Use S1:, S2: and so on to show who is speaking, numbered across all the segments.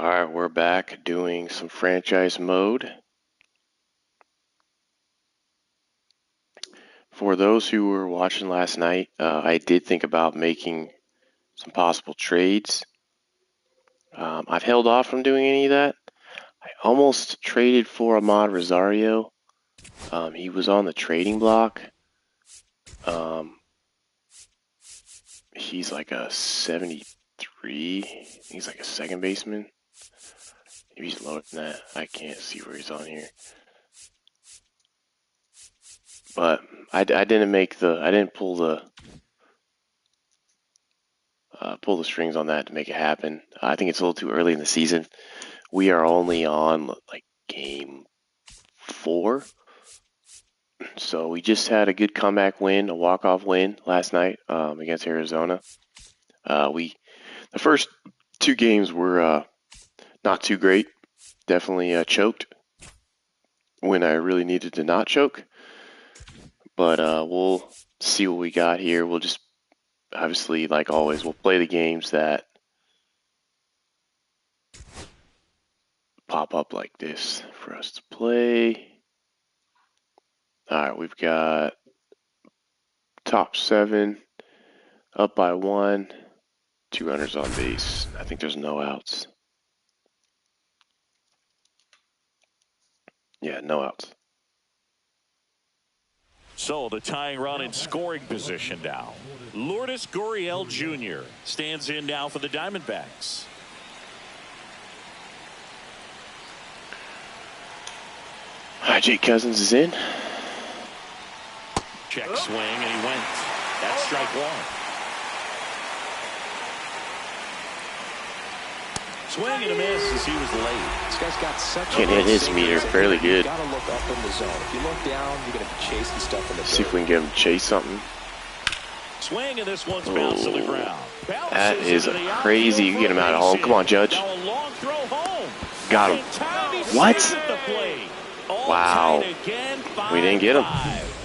S1: Alright, we're back doing some franchise mode. For those who were watching last night, I did think about making some possible trades. I've held off from doing any of that. I almost traded for Ahmad Rosario. He was on the trading block. He's like a 73. He's like a second baseman. Maybe he's lower than that. I can't see where he's on here. But I didn't pull the strings on that to make it happen. I think it's a little too early in the season. We are only on like game 4. So we just had a good comeback win, a walk-off win last night against Arizona. The first 2 games were not too great. Definitely choked when I really needed to not choke. But we'll see what we got here. We'll just, obviously, like always, we'll play the games that pop up like this for us to play. Alright, we've got top 7, up by 1, 2 runners on base. I think there's no outs. Yeah, no outs.
S2: So the tying run in scoring position now. Lourdes Gurriel Jr. stands in now for the Diamondbacks.
S1: Hi, Jake Cousins is in.
S2: Check swing, and he went. That's strike 1. Swing and a miss as he was late.
S3: This guy's got such
S1: Can't hit his meter fairly good.
S3: You gotta look up in the zone. If you look down, you're gonna be chasing stuff in the
S1: See if we can get him to chase something.
S2: Swing, and this one's bounced to the ground.
S1: That is a crazy. You get him out of home. Come on, Judge. Got him. What? Wow. We didn't get him.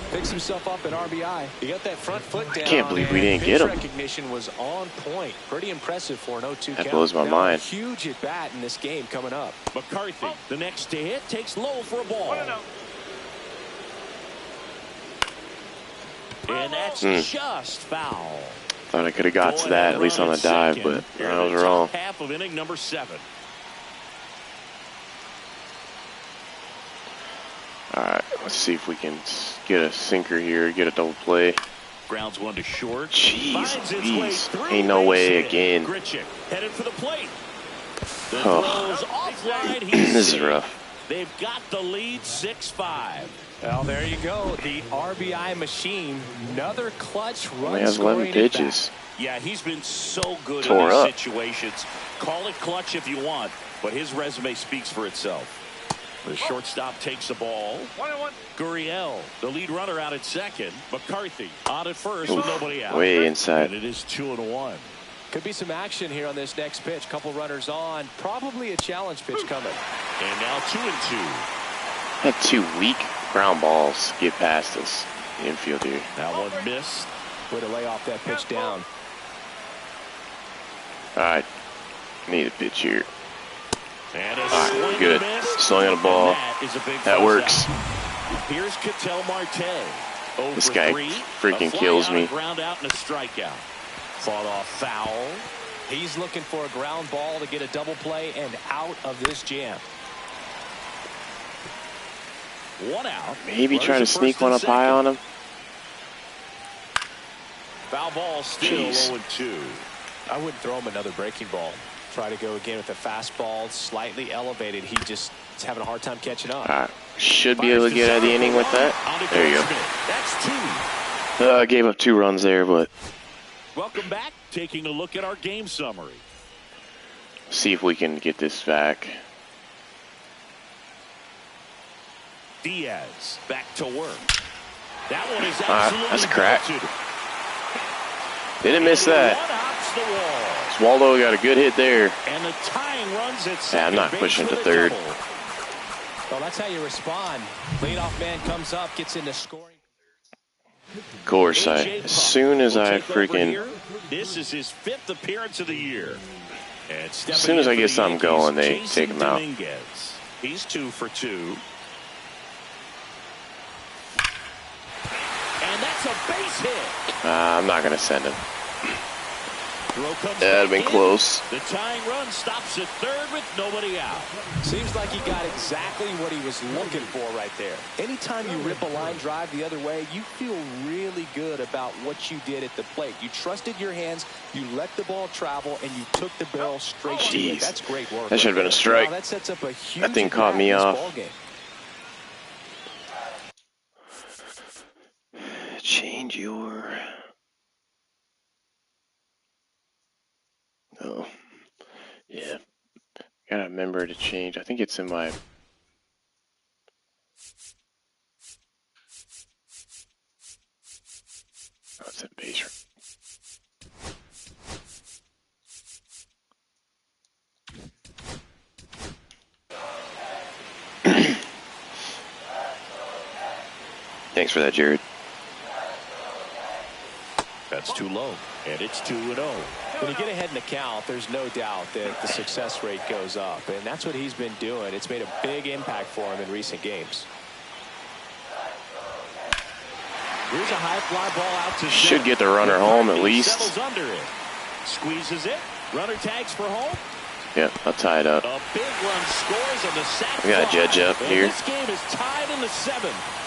S3: Picks himself up at RBI. He got that front foot down.
S1: I can't believe we didn't get him.
S3: Recognition was on point. Pretty impressive for an 0-2 count.
S1: That blows my mind.
S3: Huge at bat in this game coming up.
S2: McCarthy, the next to hit, takes low for a ball. And that's just foul.
S1: Thought I could have got to that, at least on the dive, but I was wrong.
S2: Half of inning number 7.
S1: Alright, let's see if we can get a sinker here, get a double play.
S2: Grounds one to short.
S1: Jeez, ain't no way again.
S2: Headed for the plate.
S1: This is rough.
S2: They've got the lead 6-5.
S3: Well, there you go. The RBI machine. Another clutch run.
S1: Only has 11 pitches.
S2: Yeah, he's been so good
S1: in
S2: these situations. Call it clutch if you want, but his resume speaks for itself. The shortstop takes the ball. 1-1. Gurriel, the lead runner, out at second. McCarthy on at first with nobody out.
S1: Way inside.
S2: And it is 2-1.
S3: Could be some action here on this next pitch. Couple runners on. Probably a challenge pitch coming.
S2: And now 2-2.
S1: Had 2 weak ground balls get past us. The infield here.
S2: That one missed.
S3: Way to lay off that pitch down.
S1: Alright. Need a pitch here.
S2: Alright,
S1: good. Swing on a ball. That works.
S2: Here's Ketel Marte.
S1: This guy freaking kills me.
S2: Ground out and a strikeout. Fought off foul.
S3: He's looking for a ground ball to get a double play and out of this jam.
S2: 1 out.
S1: Maybe try to sneak one up high on him.
S2: Foul ball still 0-2.
S3: I wouldn't throw him another breaking ball. Try to go again with a fastball slightly elevated. He just is having a hard time catching up.
S1: Should be able to get out of the inning with that. There you go.
S2: That's 2.
S1: Gave up 2 runs there, but
S2: welcome back. Taking a look at our game summary.
S1: See if we can get this back.
S2: Diaz back to work. That one is absolutely
S1: that's a crack.
S2: belted.
S1: Didn't miss that. Waldo got a good hit there.
S2: And the tying runs at second.
S1: I'm not pushing to third.
S3: Well, that's how you respond. Leadoff man comes up, gets into scoring.
S1: Of course, as soon as I freaking...
S2: This is his 5th appearance of the year. And
S1: As soon as I get something going, they take him out.
S2: He's 2 for 2. And that's a base hit.
S1: I'm not going to send him. That'd been close.
S2: The tying run stops at third with nobody out.
S3: Seems like he got exactly what he was looking for right there. Anytime you rip a line drive the other way, you feel really good about what you did at the plate. You trusted your hands, you let the ball travel, and you took the barrel straight to it. That's great work.
S1: That should have been a strike.
S3: Now, that sets up a huge
S1: that thing caught me off. Change your... Oh, yeah. Gotta remember to change. I think it's in my... Oh, it's at base. Thanks for that, Jared.
S2: That's too low, and it's 2-0.
S3: When you get ahead in the count, there's no doubt that the success rate goes up, and that's what he's been doing. It's made a big impact for him in recent games.
S2: Here's a high fly ball out to
S1: should get the runner home at least.
S2: Settles under it. Squeezes it. Runner tags for home.
S1: Yeah, I'll tie it up.
S2: A big run scores on the sac
S1: We got a judge up
S2: and
S1: here.
S2: This game is tied in the 7th.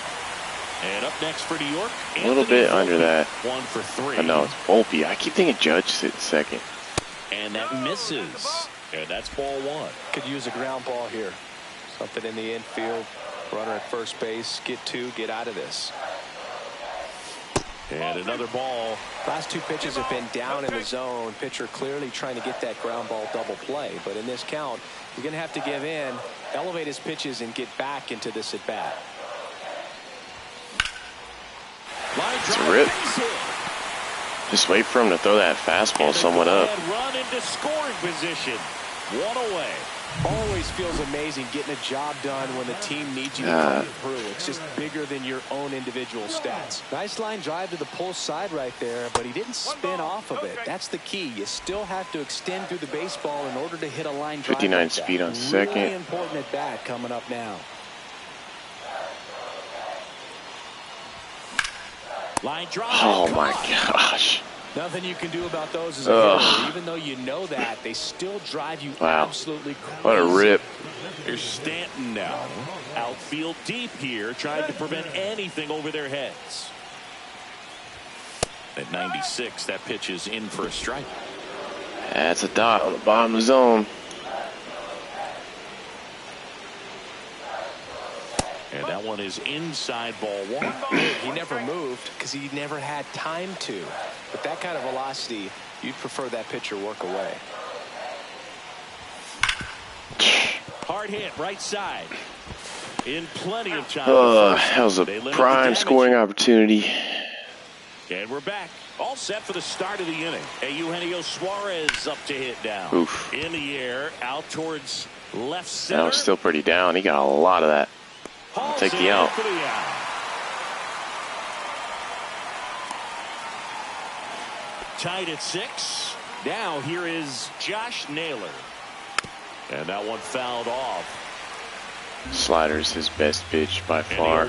S2: And up next for New York,
S1: a little bit under that.
S2: 1 for 3.
S1: I know it's Volpe. I keep thinking Judge sits second.
S2: And that misses. And that's ball 1.
S3: Could use a ground ball here. Something in the infield. Runner at first base. Get 2. Get out of this.
S2: And another ball.
S3: Last 2 pitches have been down in the zone. Pitcher clearly trying to get that ground ball double play. But in this count, you're going to have to give in, elevate his pitches, and get back into this at bat.
S1: It's a rip. Just wait for him to throw that fastball somewhat up.
S2: Run into scoring position. 1 away.
S3: Always feels amazing getting a job done when the team needs you to come through. It's just bigger than your own individual stats. Nice line drive to the pull side right there, but he didn't spin off of it. That's the key. You still have to extend through the baseball in order to hit a line drive.
S1: 59 like speed on second.
S3: Really important at bat coming up now.
S2: Line drive.
S1: Oh my gosh.
S3: Nothing you can do about those as a hitter. Even though you know that, they still drive you absolutely crazy.
S1: What a rip.
S2: Here's Stanton now. Outfield deep here, trying to prevent anything over their heads. At 96, that pitch is in for a strike.
S1: That's a dot on the bottom of the zone.
S2: And that one is inside ball 1.
S3: He never moved because he never had time to. With that kind of velocity, you'd prefer that pitcher work away.
S2: Hard hit, right side. In plenty of time.
S1: That was a prime scoring opportunity.
S2: And we're back. All set for the start of the inning. Eugenio Suarez up to hit down.
S1: Oof.
S2: In the air, out towards left center.
S1: That was still pretty down. He got a lot of that. I'll take the out.
S2: Tied at 6. Now here is Josh Naylor. And that one fouled off.
S1: Slider's his best pitch by far.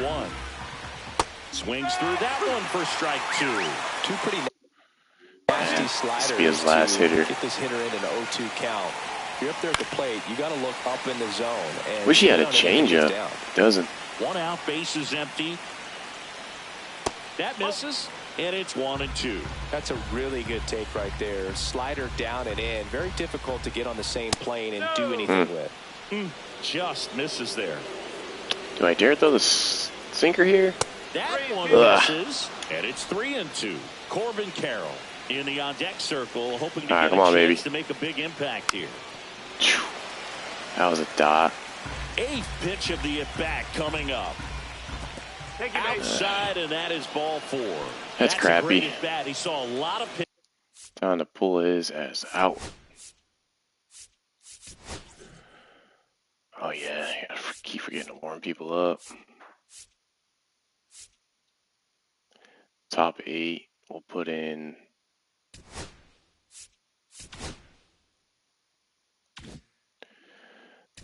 S2: Swings through that one for strike 2.
S3: 2 pretty nasty sliders.
S1: This will be his last hitter.
S3: Get this hitter in an 0-2 count. If you're up there at the plate, you got to look up in the zone. And
S1: wish he had a changeup. Doesn't.
S2: 1 out, base is empty. That misses, and it's 1-2.
S3: That's a really good take right there. Slider down and in. Very difficult to get on the same plane and do anything with.
S2: Just misses there.
S1: Do I dare throw the sinker here?
S2: That one misses, and it's 3-2. Corbin Carroll in the on-deck circle, hoping to get a chance to make a big impact here.
S1: That was a dot.
S2: 8th pitch of the at-bat coming up. Outside, and that is ball 4.
S1: That's crappy.
S2: A great at-bat. He saw a lot of pitches.
S1: Time to pull his ass out. Oh yeah, I keep forgetting to warm people up. Top 8, we'll put in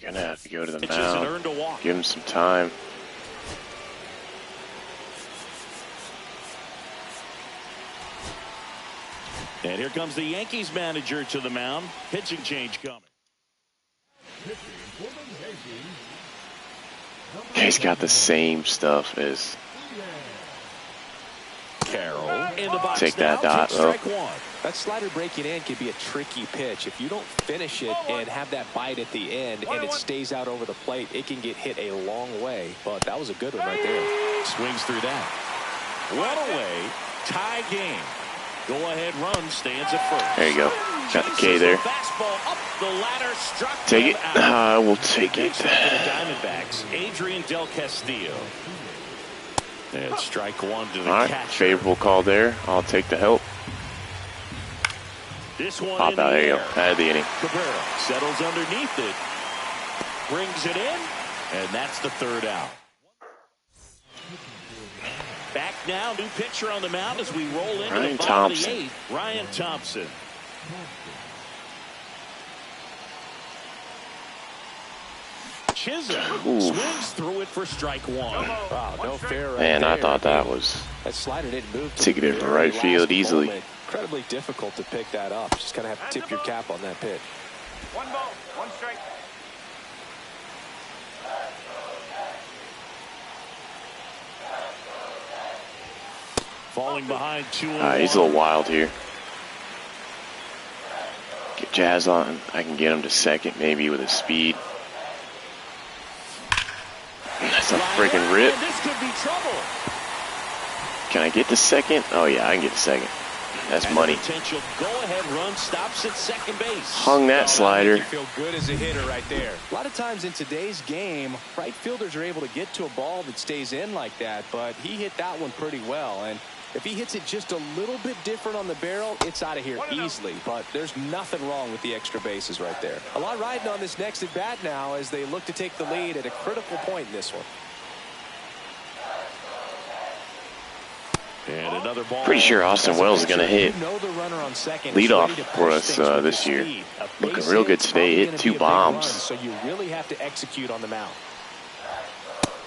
S1: Gonna have to go to the
S2: Pitches and
S1: mound.
S2: earned a walk.
S1: Give him some time.
S2: And here comes the Yankees manager to the mound. Pitching change coming.
S1: He's got the same stuff as
S2: Carroll in the box.
S1: Take that dot, though.
S3: That slider breaking in can be a tricky pitch. If you don't finish it and have that bite at the end and it stays out over the plate, it can get hit a long way. But that was a good one right there.
S2: Swings through that. One away. Tie game. Go-ahead run stands at first.
S1: There you go. Got the K there.
S2: Fastball up the ladder, struck
S1: Take it.
S2: out.
S1: I will take it.
S2: Next up for the Diamondbacks, Adrian Del Castillo. And strike one to the
S1: All right,
S2: catcher.
S1: favorable call there. I'll take the help.
S2: This one
S1: Pop
S2: in
S1: out.
S2: the
S1: There you go.
S2: air.
S1: Out of the inning.
S2: Cabrera settles underneath it. Brings it in. And that's the third out. Back now, new pitcher on the mound as we roll into
S1: Ryan
S2: the bottom
S1: Thompson.
S2: of the eighth. Ryan Thompson. Chisholm
S1: Ooh.
S2: swings through it for strike one.
S3: Wow, no fair right
S1: Man,
S3: there.
S1: I thought that was
S3: That slider didn't move. to
S1: Ticket
S3: the
S1: it to
S3: very
S1: right field
S3: last
S1: easily.
S3: moment. Incredibly difficult to pick that up. Just kind of have to tip your cap on that pitch.
S4: 1 ball, 1 strike.
S2: Falling behind 2-1.
S1: he's a little wild here. Get Jazz on. I can get him to second maybe with his speed. That's a freaking rip.
S2: And this could be trouble.
S1: Can I get to second? Oh, yeah, I can get to second. That's
S2: And
S1: money.
S2: the potential go-ahead run stops at second base.
S1: Hung that slider.
S3: You feel good as a hitter right there. A lot of times in today's game, right fielders are able to get to a ball that stays in like that, but he hit that one pretty well. And if he hits it just a little bit different on the barrel, it's out of here easily. But there's nothing wrong with the extra bases right there. A lot riding on this next at bat now as they look to take the lead at a critical point in this one.
S2: And another ball.
S1: Pretty sure Austin Wells is going to hit
S3: You know the runner on second
S1: lead
S3: is
S1: off
S3: ready to
S1: for
S3: push
S1: us
S3: things with
S1: this
S3: his
S1: year.
S3: speed. A
S1: Looking
S3: base
S1: real good
S3: hit's
S1: today.
S3: probably
S1: Hit
S3: gonna
S1: 2
S3: be a big run,
S1: bombs.
S3: so you really have to execute on the mound.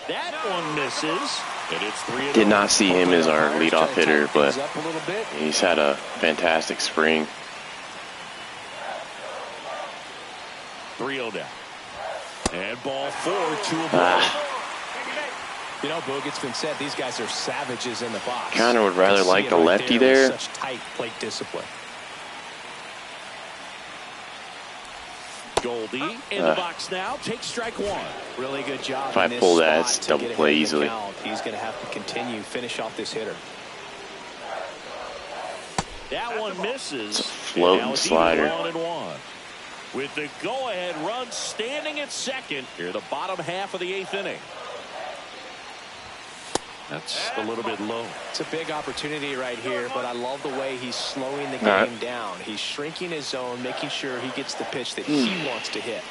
S2: That one misses. And it's 3-0.
S1: Did not see him as our leadoff hitter, but
S3: Up a little bit.
S1: he's had a fantastic spring.
S2: 3-0 down. And ball 4, 2 a ball.
S3: You know, Boog, it's been said these guys are savages in the box.
S1: Kinda would rather
S3: You see
S1: like
S3: it
S1: the
S3: right
S1: lefty
S3: with
S1: there.
S3: Such tight plate discipline.
S2: Goldie in the box now. Takes strike one.
S3: Really good job.
S1: If I
S3: in this
S1: pull that,
S3: spot
S1: it's
S3: to
S1: double
S3: get
S1: play
S3: ahead of the
S1: easily.
S3: count. He's going to have to continue, finish off this hitter.
S2: That one misses.
S1: It's a floating
S2: Now it's
S1: slider.
S2: 1-1. With the go-ahead run standing at second here, the bottom half of the 8th inning. That's a little bit low.
S3: It's a big opportunity right here, but I love the way he's slowing the game
S1: right.
S3: down. He's shrinking his zone, making sure he gets the pitch that he wants to hit.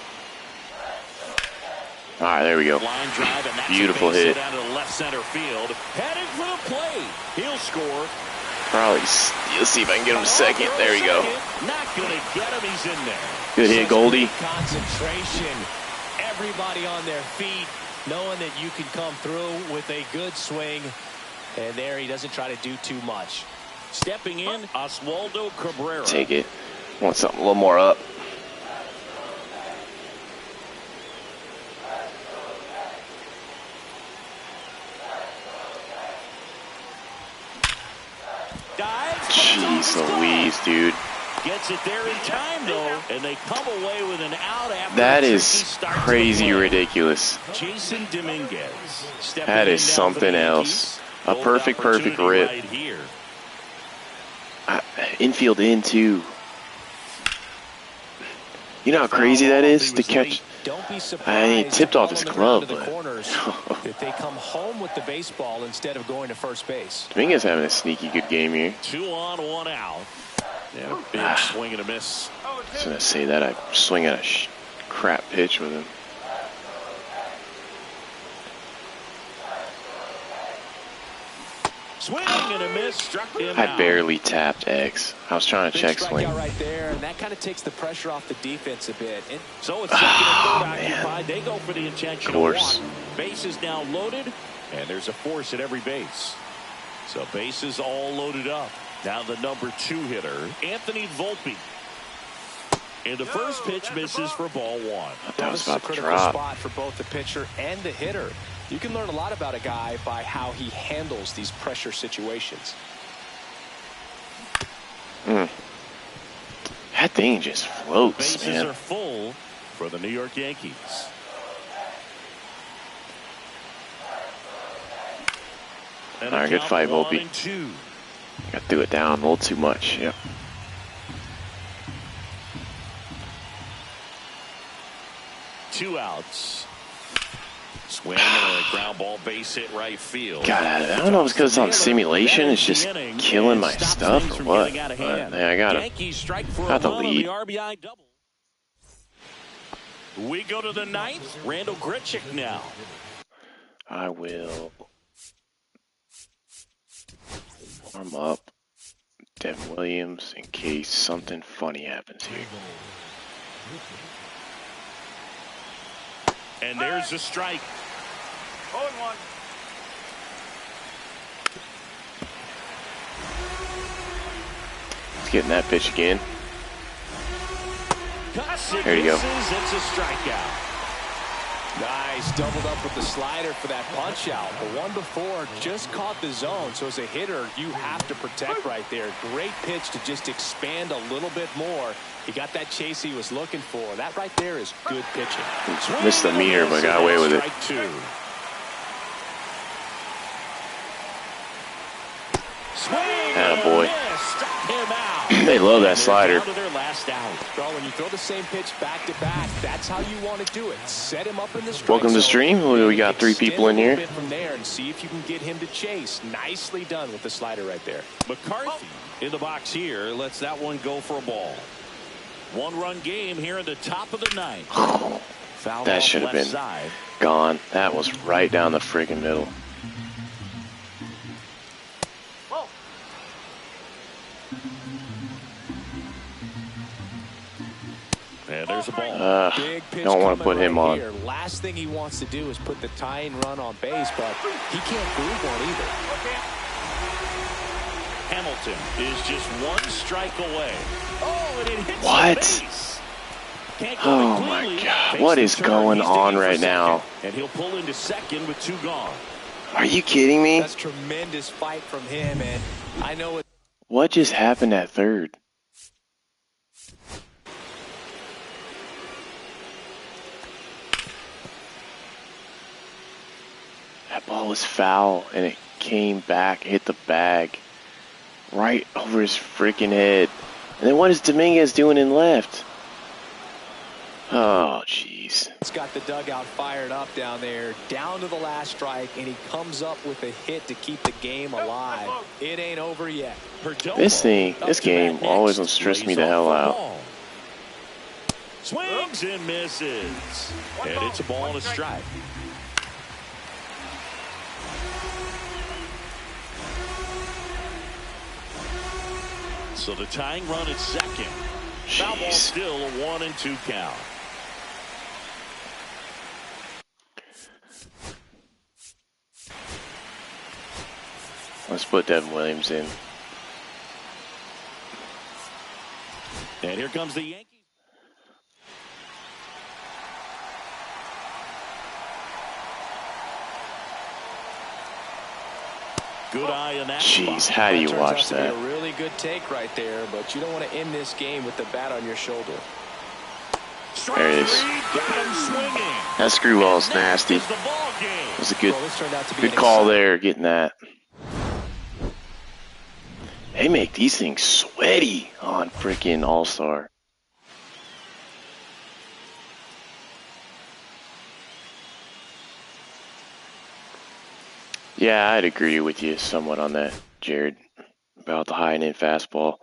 S1: All right, there we go.
S2: Line drive, and that's
S1: Beautiful
S2: a base
S1: hit.
S2: down to the left center field. Heading for the plate. He'll score.
S1: Probably. Let's see if I can get him to second. There you go.
S2: Not going to get him. He's in there.
S1: Good hit, Goldie.
S3: Concentration. Everybody on their feet, knowing that you can come through with a good swing. And there he doesn't try to do too much.
S2: Stepping in, Oswaldo Cabrera.
S1: Take it. Want something a little more up.
S2: Dives.
S1: Jeez Louise, dude.
S2: Gets it there in time, though, and they come away with an out after
S1: That
S2: a
S1: is
S2: tricky start to the
S1: crazy
S2: play.
S1: ridiculous.
S2: Jason Dominguez. stepping
S1: That
S2: in
S1: is
S2: now for
S1: something
S2: the
S1: else.
S2: Yankees.
S1: A
S2: Gold
S1: perfect
S2: opportunity
S1: rip.
S2: right here.
S1: Infield in, too. You know how crazy that is to catch?
S3: Don't be surprised.
S1: I ain't tipped off his glove,
S3: The
S1: but
S3: corners, if they come home with the baseball instead of going to first base.
S1: Dominguez having a sneaky good game here.
S2: 2 on, 1 out. And a big swing and a miss.
S1: I was gonna say that I swing at a crap pitch with him.
S2: Swing and a miss, struck him
S1: I
S2: out.
S1: barely tapped X. I was trying to
S3: Big
S1: check swing.
S3: strikeout right there, and that kind of takes the pressure off the defense a bit.
S2: So it's second and third
S1: man.
S2: occupied. They go for the intentional
S1: Course.
S2: walk. Base is now loaded, and there's a force at every base. So bases all loaded up. Now the number 2 hitter, Anthony Volpe. And the first pitch misses for ball 1.
S1: That was
S3: This is a
S1: about to
S3: critical
S1: drop.
S3: spot for both the pitcher and the hitter. You can learn a lot about a guy by how he handles these pressure situations.
S1: That thing just floats,
S2: Bases
S1: man.
S2: are full for the New York Yankees. And
S1: All right, good fight, Volpe.
S2: 1-2.
S1: Got threw it down a little too much. Yep.
S2: Two outs. Swing and a ground ball, base hit right field.
S1: God, I don't know if it's because it's on simulation. It's just killing my stuff or what. But yeah, I got it.
S2: Yankees strike for
S1: Got
S2: a
S1: the
S2: run on
S1: lead.
S2: the RBI double. We go to the 9th. Randall Grichuk now.
S1: I will warm up Devin Williams in case something funny happens here.
S2: And there's a strike.
S4: 0-1.
S1: Let's get in that pitch again.
S2: There
S1: you go.
S2: It's a strikeout.
S3: Nice, doubled up with the slider for that punch out. The one before just caught the zone, so as a hitter, you have to protect right there. Great pitch to just expand a little bit more. He got that chase he was looking for. That right there is good pitching.
S1: Missed the meter, but got away with it.
S2: Strike 2. Swing
S1: Attaboy.
S2: and a miss. Struck him out.
S1: They love that slider.
S2: Down to their last out.
S3: Well, when you throw the same pitch back to back, that's how you want to do it. Set him up in the strike
S1: Welcome to
S3: zone.
S1: stream. We got 3 people in here.
S3: Extend a little bit from there and see if you can get him to chase. Nicely done with the slider right there.
S2: McCarthy in the box here lets that one go for a ball. 1-run game here in the top of the 9th. Foul
S1: That
S2: off
S1: should have
S2: left
S1: been
S2: side.
S1: gone. That was right down the friggin' middle.
S2: And there's a ball.
S3: Big pitch
S1: don't want to
S3: coming
S1: put him
S3: right
S1: on.
S3: here. Last thing he wants to do is put the tying run on base, but he can't prove one either.
S2: Hamilton is just 1 strike away. Oh, and it hits
S1: What?
S2: the base. Can't go
S1: Oh
S2: to
S1: my
S2: cleanly.
S1: God.
S2: Takes
S1: What
S2: the
S1: is
S2: turn.
S1: going
S2: He's digging
S1: on
S2: for
S1: right now?
S2: second, and he'll pull into second with 2 gone.
S1: Are you kidding me?
S3: That's tremendous fight from him, and I know it.
S1: What just happened at third? That ball was foul, and it came back, hit the bag right over his freaking head. And then what is Dominguez doing in left? Oh, jeez.
S3: It's got the dugout fired up down there, down to the last strike, and he comes up with a hit to keep the game alive. It ain't over yet.
S2: Perdomo
S1: This
S2: up to
S1: game
S2: bat
S1: always
S2: next.
S1: will stress me
S2: Lays
S1: the
S2: off
S1: hell
S2: the
S1: out.
S2: ball. Swings and misses. And it's a ball and a strike. So the tying run at second. Foul ball
S1: Jeez.
S2: still a 1-2 count.
S1: Let's put Devin Williams in.
S2: And here comes the Yankees. Good eye in that
S1: Jeez,
S2: spot.
S1: how do you
S3: Turns
S1: watch
S3: out to
S1: that?
S3: be a really good take right there, but you don't want to end this game with the bat on your shoulder.
S1: There it is.
S2: Got him swinging.
S1: That screw ball is nasty.
S2: Is the ball game.
S1: It was a good,
S3: Well, this turned out to be
S1: good
S3: an
S1: call
S3: exciting-
S1: there, getting that. They make these things sweaty on freaking All-Star. Yeah, I'd agree with you somewhat on that, Jared, about the high and in fastball.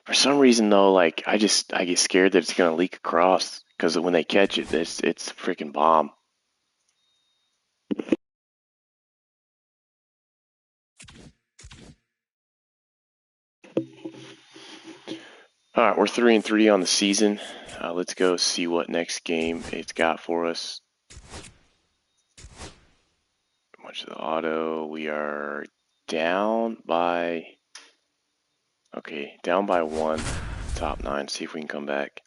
S1: For some reason, though, like I get scared that it's gonna leak across because when they catch it, it's a freaking bomb. All right, we're 3-3 on the season. Let's go see what next game it's got for us. Much of the auto. We are down by. Okay, down by 1. Top 9. See if we can come back.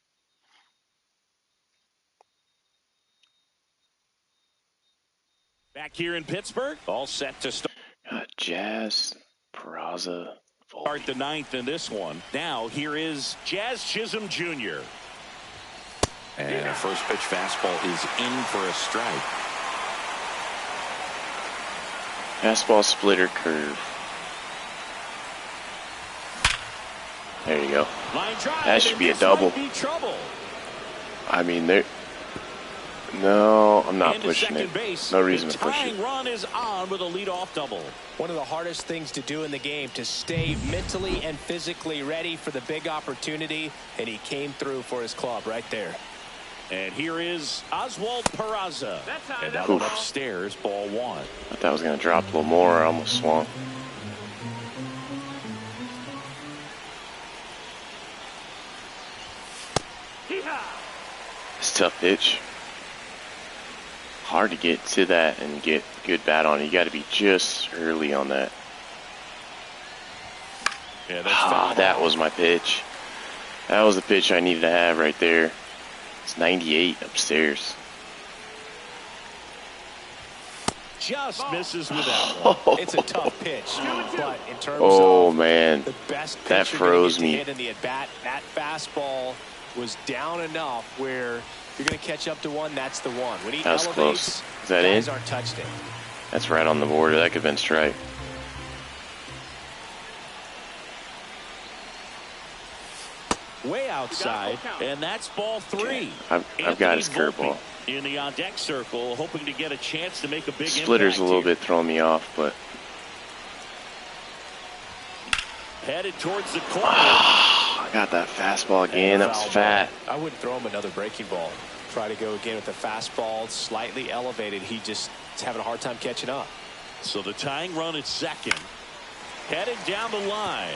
S2: Back here in Pittsburgh, all set to start.
S1: Jazz, Peraza,
S2: Start the 9th in this one. Now here is Jazz Chisholm Jr. And a first pitch fastball is in for a strike.
S1: Fastball, splitter, curve. There you go. That should be a double. I mean, there. No, I'm not pushing it. No reason to push it.
S2: Run is on with a leadoff double.
S3: One of the hardest things to do in the game, to stay mentally and physically ready for the big opportunity, and he came through for his club right there.
S2: And here is Oswald Peraza. And that one upstairs, ball 1.
S1: Thought that was going to drop a little more. I almost swung. It's a tough pitch. Hard to get to that and get good bat on it. You got to be just early on that.
S2: Yeah,
S1: that was my pitch. That was the pitch I needed to have right there. It's 98 upstairs.
S2: Just misses with that one.
S3: It's a tough pitch, but in terms of
S1: man,
S3: the best
S1: that froze me.
S3: hit in the at bat, that fastball was down enough where you're going to catch up to one. That's the one. When he
S1: that was
S3: elevates,
S1: close. Is that
S3: guys
S1: in?
S3: aren't touched it.
S1: That's right on the border. That could have been strike.
S2: Way outside, and that's ball 3.
S1: Okay. I've got his curveball.
S2: In the on-deck circle, hoping to get a chance to make a big
S1: Splitter's
S2: impact
S1: a little
S2: here.
S1: bit throwing me off, but
S2: Headed towards the corner.
S1: I got that fastball again. That was fat.
S3: I wouldn't throw him another breaking ball. Try to go again with the fastball, slightly elevated. He just is having a hard time catching up.
S2: So the tying run at second. Headed down the line.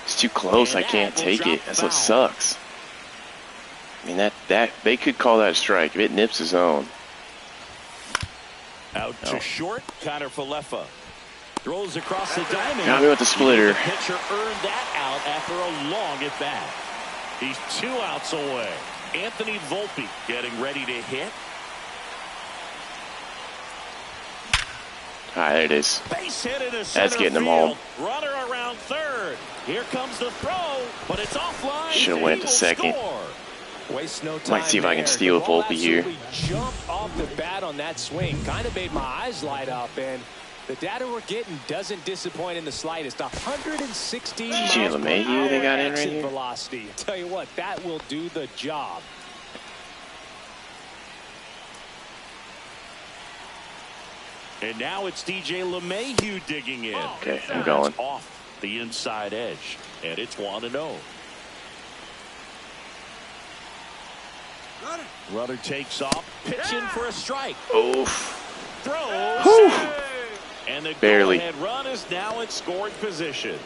S1: It's too close. I can't take it. That's what sucks. I mean, that they could call that a strike if it nips his own.
S2: Out to short, Connor Falefa. Throws across the diamond.
S1: Got me with the splitter.
S2: The pitcher earned that out after a long at bat. He's 2 outs away. Anthony Volpe getting ready to hit.
S1: All right, there it is.
S2: Base hit into
S1: That's getting him home.
S2: Runner around third. Here comes the throw, but it's offline.
S1: Should have went to second.
S3: Waste no time.
S1: Might see if I can steal Volpe here.
S3: Jump off the bat on that swing. Kind of made my eyes light up, and the data we're getting doesn't disappoint in the slightest. 160 miles per hour
S1: they got in right
S3: exit
S1: here.
S3: velocity. Tell you what, that will do the job.
S2: And now it's DJ LeMahieu digging in.
S1: Okay, I'm going.
S2: Off the inside edge, and it's 1-0. Runner takes off, pitching for a strike.
S1: Oof.
S2: Throws.
S1: Whew.
S2: And the
S1: Barely.
S2: go-ahead run is now in scoring position.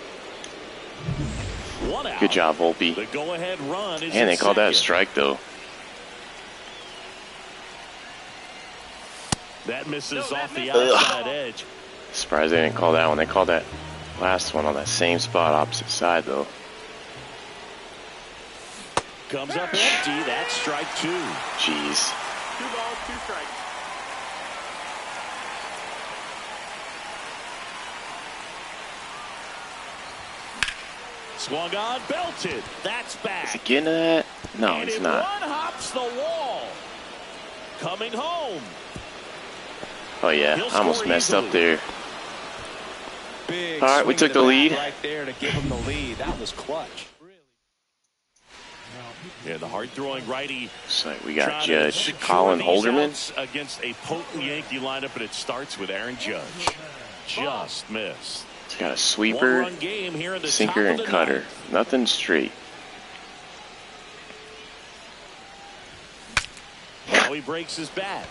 S2: 1 out.
S1: Good job, Volpe.
S2: The go-ahead run is
S1: And they
S2: in
S1: called that a
S2: second.
S1: strike, though.
S2: That misses off the outside edge.
S1: Surprised they didn't call that one. They called that last one on that same spot, opposite side, though.
S2: Comes up empty. That's strike 2.
S1: Jeez.
S4: 2 balls, 2 strikes.
S2: Swung on, belted. That's back.
S1: Is he getting to that? No,
S2: And
S1: he's
S2: it
S1: not.
S2: one hops the wall. Coming home.
S1: Oh, yeah.
S2: He'll
S1: I almost
S2: score
S1: messed up
S2: easily.
S1: there.
S3: Big
S1: All right, we
S3: swing
S1: took
S3: to
S1: the
S3: bat
S1: lead.
S3: right there to give him the lead. That was clutch.
S2: Yeah, the hard-throwing righty.
S1: Looks like we got
S2: trying to
S1: Judge
S2: secure
S1: Colin
S2: these
S1: Holderman.
S2: outs against a potent Yankee lineup, and it starts with Aaron Judge. Just missed.
S1: He's got a sweeper,
S2: One-run game here in the
S1: sinker,
S2: top
S1: and
S2: of the
S1: cutter.
S2: ninth.
S1: Nothing straight.
S2: Now he breaks his bat.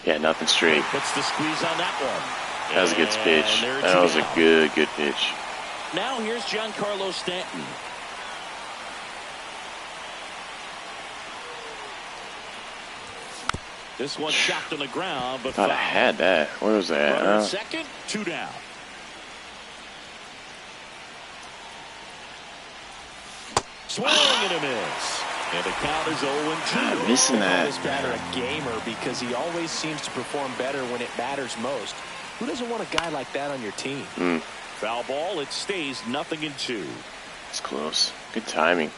S1: Yeah, nothing straight.
S2: Puts the squeeze on that one.
S1: That was a good pitch.
S2: And there it's
S1: That was a
S2: out.
S1: good pitch.
S2: Now here's Giancarlo Stanton. This one chopped on the ground, but
S1: Thought I
S2: foul.
S1: had that. Where was that?
S2: Runner at second, 2 down. Swing and a miss. And the count is 0-2.
S1: Missing
S3: They call
S1: that.
S3: this batter a gamer because he always seems to perform better when it matters most. Who doesn't want a guy like that on your team?
S2: Foul ball. It stays 0-2.
S1: It's close. Good timing.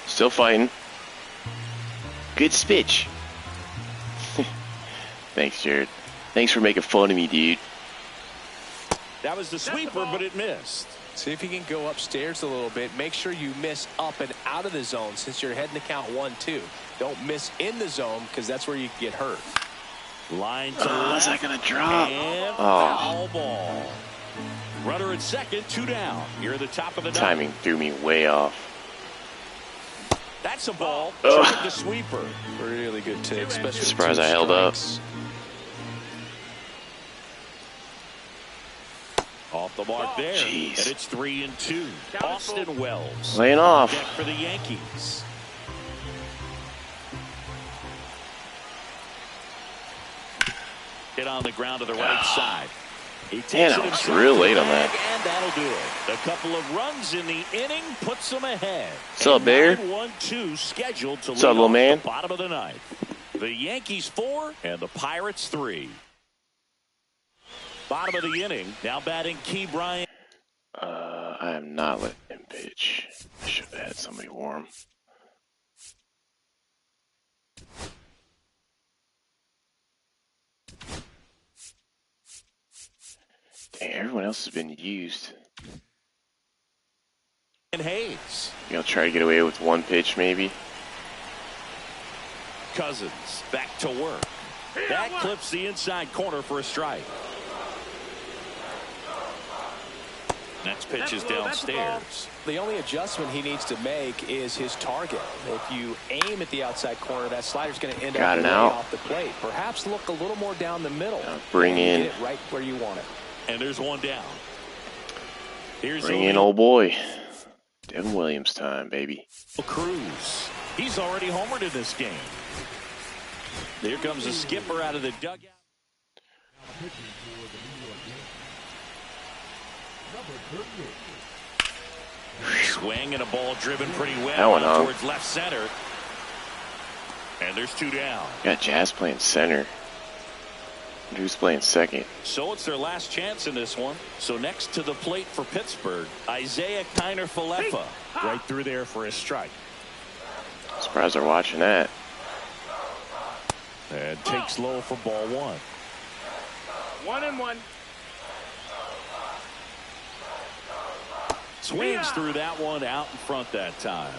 S1: Still fighting. Good pitch. Thanks, Jared. Thanks for making fun of me, dude.
S2: That was the sweeper, but it missed.
S3: See if you can go upstairs a little bit. Make sure you miss up and out of the zone since you're heading to count 1-2. Don't miss in the zone because that's where you get hurt.
S2: Line to left.
S1: Is that gonna drop?
S2: And foul ball. Runner at second, 2 down. Here at the top of the ninth.
S1: Timing threw me way off.
S2: That's a ball. Took the sweeper.
S3: Really good take, especially
S1: Surprised
S3: with
S1: I
S3: 2
S1: held up.
S3: strikes.
S2: Off the mark there.
S1: Jeez.
S2: And it's 3-2. Austin Wells.
S1: Laying off.
S2: Deck for the Yankees. Hit on the ground to the right side. He takes
S1: Man,
S2: it
S1: I was
S2: himself
S1: real
S2: to the
S1: late on
S2: bag,
S1: that.
S2: and that'll do it. A couple of runs in the inning puts them ahead.
S1: What's up, Bear?
S2: 1-2 scheduled to
S1: What's up,
S2: lead
S1: little
S2: off
S1: man?
S2: the bottom of the ninth. The Yankees 4 and the Pirates 3. Bottom of the inning. Now batting Key Bryant.
S1: I am not letting him pitch. I should have had somebody warm. Dang, everyone else has been used.
S2: And Hayes.
S1: You know, try to get away with one pitch, maybe.
S2: Cousins back to work. That clips the inside corner for a strike. Next pitch is downstairs.
S3: The only adjustment he needs to make is his target. If you aim at the outside corner, that slider's going to end
S1: Got
S3: up
S1: it
S3: way
S1: out.
S3: off the plate. Perhaps look a little more down the middle.
S1: Bring
S3: and
S1: in.
S3: get it right where you want it.
S2: And there's one down. Here's
S1: Bring in old boy. Devin Williams time, baby.
S2: Cruz. He's already homered in this game. Here comes a skipper out of the dugout. Swing and a ball driven pretty
S1: That
S2: well
S1: one
S2: out
S1: hung.
S2: towards left center. And there's 2 down.
S1: Got Jazz playing center. Who's playing second?
S2: So it's their last chance in this one. So next to the plate for Pittsburgh, Isaiah Kiner-Falefa. Right through there for a strike.
S1: Surprised they're watching that.
S2: And takes low for ball 1.
S4: 1-1.
S2: Swings through that one out in front that time.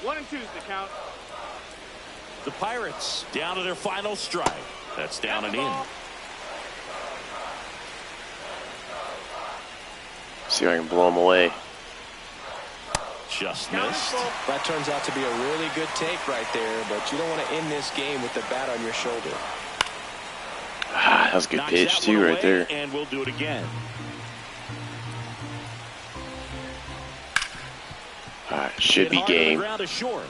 S4: 1-2 is the count.
S2: The Pirates down to their final strike. That's down and in.
S1: See if I can blow him away.
S2: Just missed.
S3: That turns out to be a really good take right there, but you don't want to end this game with the bat on your shoulder.
S1: Ah, that was a good
S2: Knocks
S1: pitch,
S2: that
S1: too,
S2: one
S1: right
S2: away,
S1: there.
S2: And we'll do it again.
S1: All right, should be
S2: Hit hard on the
S1: game.
S2: ground is short.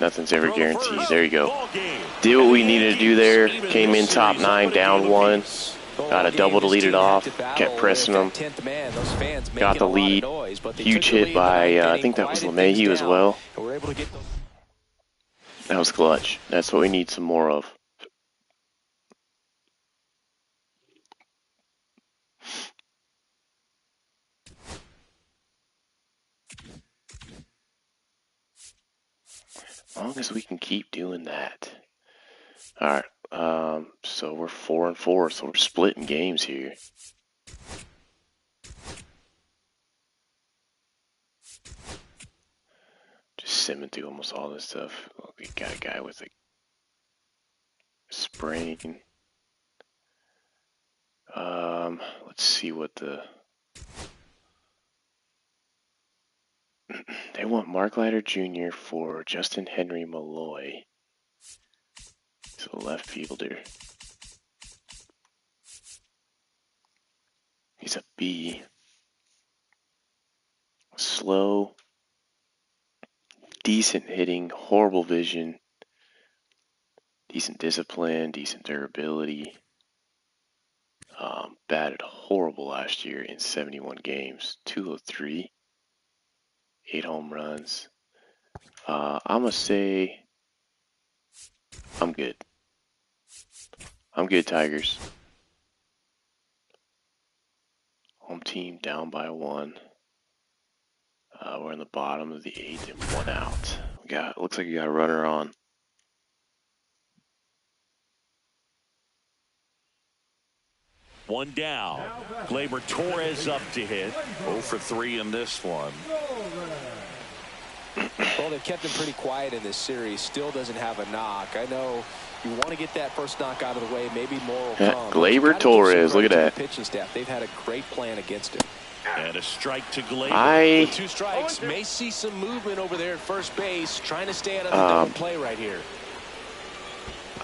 S1: Nothing's ever
S2: Throw to
S1: guaranteed.
S2: first.
S1: There you go.
S2: Ball game.
S1: Did what we
S2: And the
S1: needed to do
S2: Yankees
S1: there.
S2: even
S1: Came
S2: this
S1: in top
S2: series
S1: 9,
S2: up at a
S1: down
S2: game
S1: 1.
S2: apiece.
S1: Got a double to lead it off. Kept pressing them. Got the lead. Huge hit by, I think that was LeMahieu as well. That was clutch. That's what we need some more of. As long as we can keep doing that. All right. So we're 4-4, so we're splitting games here. Just simming through almost all this stuff. We got a guy with a sprain. Let's see what the they want. Mark Leiter Jr. for Justin Henry Malloy. He's a left fielder. He's a B. slow, decent hitting, horrible vision, decent discipline, decent durability. Batted horrible last year in 71 games, 203, 8 home runs. I'm going to say I'm good. I'm good, Tigers. Home team down by 1. We're in the bottom of the 8th and 1 out. Looks like we got a runner on.
S2: One down. Gleyber Torres up to hit. 0 for 3 in this one.
S3: Well, they've kept him pretty quiet in this series. Still doesn't have a knock. I know you want to get that first knock out of the way. Maybe more will come.
S1: Gleyber Torres, look at that.
S3: Pitching staff. They've had a great plan against him.
S2: And a strike to Gleyber.
S3: With 2 strikes, may see some movement over there at first base. Trying to stay out of the double play right here.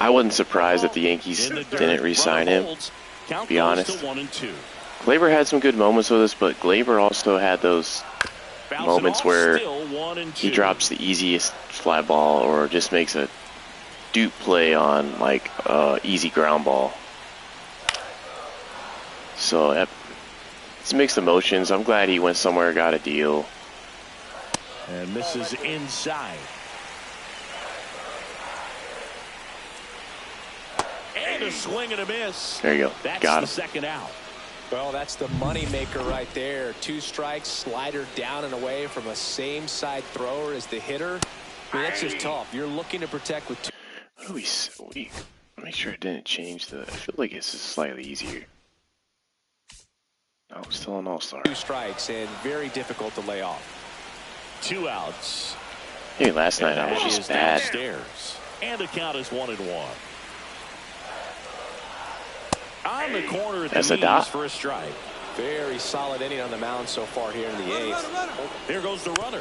S1: I wasn't surprised that the Yankees didn't re-sign him, to be honest. Gleyber had some good moments with us, but Gleyber also had those moments where he drops the easiest fly ball or just makes a dupe play on like easy ground ball. So it's mixed emotions. I'm glad he went somewhere, got a deal.
S2: And misses inside. And a swing and a miss.
S1: There you go.
S2: That's
S1: got him.
S2: The second out.
S3: Well, that's the money maker right there. 2 strikes, slider down and away from a same side thrower as the hitter. I mean, that's just tough. You're looking to protect with 2.
S1: What do we make sure it didn't change I feel like it's just slightly easier. No, still an all-star.
S3: 2 strikes and very difficult to lay off.
S2: 2 outs.
S1: Maybe last night I was just bad.
S2: Downstairs. And the count is 1-1. On the corner at the knees for a strike.
S3: Very solid inning on the mound so far here in the 8th.
S2: Here goes the runner.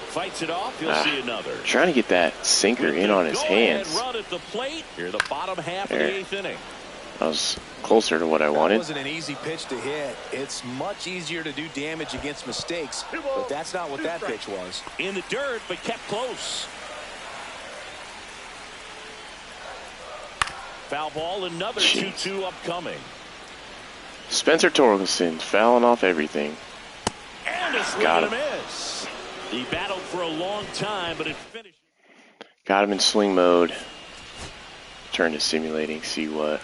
S2: Fights it off. He'll see another.
S1: Trying to get that sinker in on his hands.
S2: Run at the plate. Here, the bottom half of the 8th inning.
S1: That was closer to what I wanted.
S3: That wasn't an easy pitch to hit. It's much easier to do damage against mistakes, but that's not what that pitch was.
S2: In the dirt, but kept close. Foul ball, another 2-2 upcoming.
S1: Spencer Torkelson fouling off everything.
S2: And a swing and a miss. He battled for a long time, but it finished.
S1: Got him in swing mode. Turn to simulating, see what.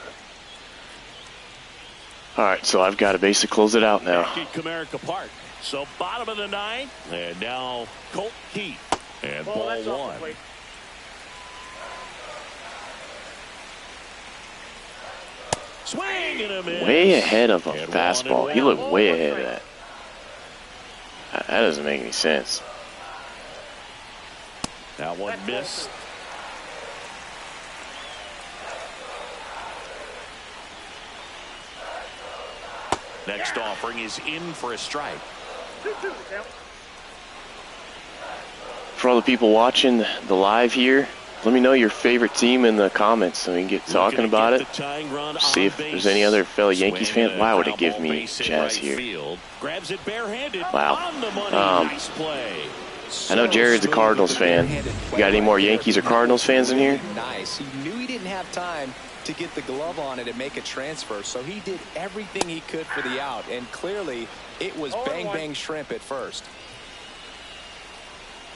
S1: Alright, so I've got to basically close it out now.
S2: Comerica Park. So bottom of the 9th, and now Colt Keith. And ball 1. Swing and a miss.
S1: Way ahead of a fastball. He looked way ahead of that. That doesn't make any sense.
S2: That one missed. Next offering is in for a strike.
S1: For all the people watching the live here, let me know your favorite team in the comments so we can get talking about it. See if there's any other fellow Yankees fans. Wow, would it give me jazz here.
S2: Grabs it barehanded.
S1: Wow.
S2: On the money. Nice play.
S1: I know Jared's a Cardinals fan. You got any more Yankees or Cardinals fans in here?
S3: Nice. He knew he didn't have time to get the glove on it and make a transfer, so he did everything he could for the out, and clearly it was bang bang shrimp at first.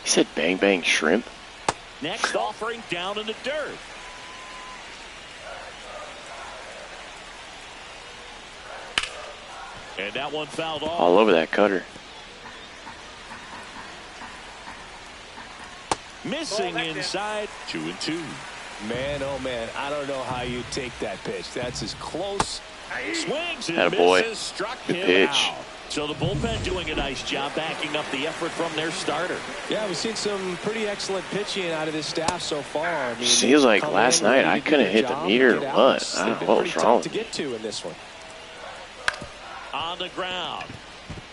S1: He said bang bang shrimp?
S2: Next offering down in the dirt. And that one fouled off.
S1: All over that cutter.
S2: Missing inside. 2-2.
S3: Man, oh man, I don't know how you take that pitch. That's as close.
S2: Swings and
S1: Attaboy.
S2: misses. Struck
S1: Good
S2: him
S1: pitch.
S2: out. So the bullpen doing a nice job backing up the effort from their starter.
S3: Yeah, we've seen some pretty excellent pitching out of this staff so far. I mean,
S1: Seems like last night I couldn't hit the meter or what. I don't know what was wrong.
S3: To get to in this one.
S2: On the ground.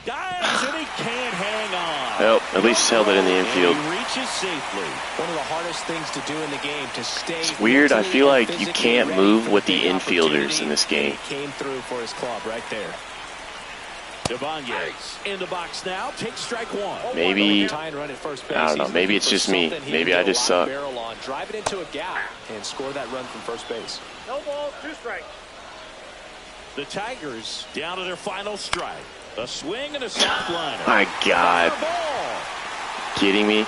S2: Dives and he can't hang on.
S1: Well, at least held it in the infield.
S2: He reaches safely.
S3: One of the hardest things to do in the game, to stay.
S1: It's weird. I feel like you can't move with the infielders in this game.
S3: Came through for his club right there.
S2: Ibanez in the box now. Take strike one.
S1: Maybe,
S3: Tying run at first base.
S1: I don't know. Maybe it's just me. Maybe I just suck.
S3: Barrel on, drive it into a gap and score that run from first base.
S4: No balls, 2 strikes.
S2: The Tigers down to their final strike. A swing and a soft liner.
S1: My God. Kidding me?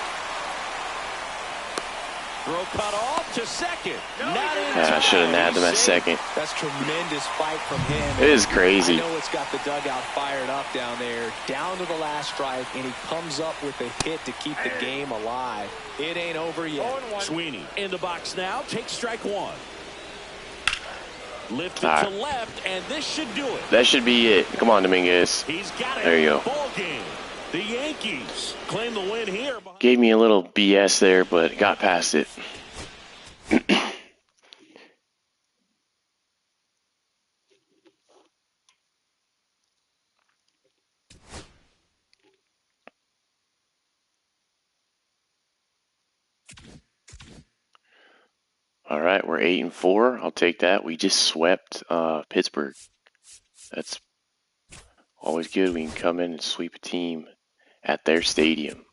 S2: Throw cut off to second.
S1: Yeah, I should have nabbed him at second.
S3: That's tremendous fight from him.
S1: It is crazy.
S3: I know it's got the dugout fired up down there, down to the last strike, and he comes up with a hit to keep the game alive. It ain't over yet.
S2: Sweeney in the box now. Take strike one. Lifted to left, and this should do it.
S1: That should be it. Come on, Dominguez.
S2: He's got it.
S1: There you go.
S2: Ball game. The Yankees claim the win here.
S1: Gave me a little BS there, but got past it. All right, we're 8-4. I'll take that. We just swept Pittsburgh. That's always good. We can come in and sweep a team at their stadium.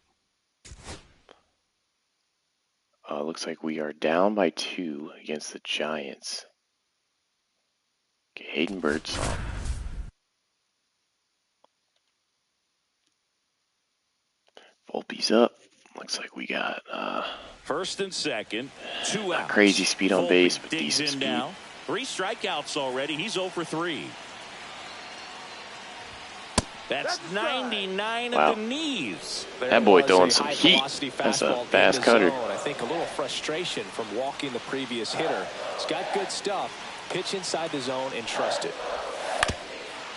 S1: Looks like we are down by 2 against the Giants. Okay, Hayden Birdsong. Volpe's up. Looks like we got
S2: first and second, 2 outs.
S1: Crazy speed on base, but
S2: digs
S1: decent
S2: in
S1: speed.
S2: now. 3 strikeouts already. He's 0 for 3. That's 99
S1: wow.
S2: at the knees.
S1: That boy throwing some heat. That's a fast cutter.
S3: I think a little frustration from walking the previous hitter. He's got good stuff. Pitch inside the zone and trust it.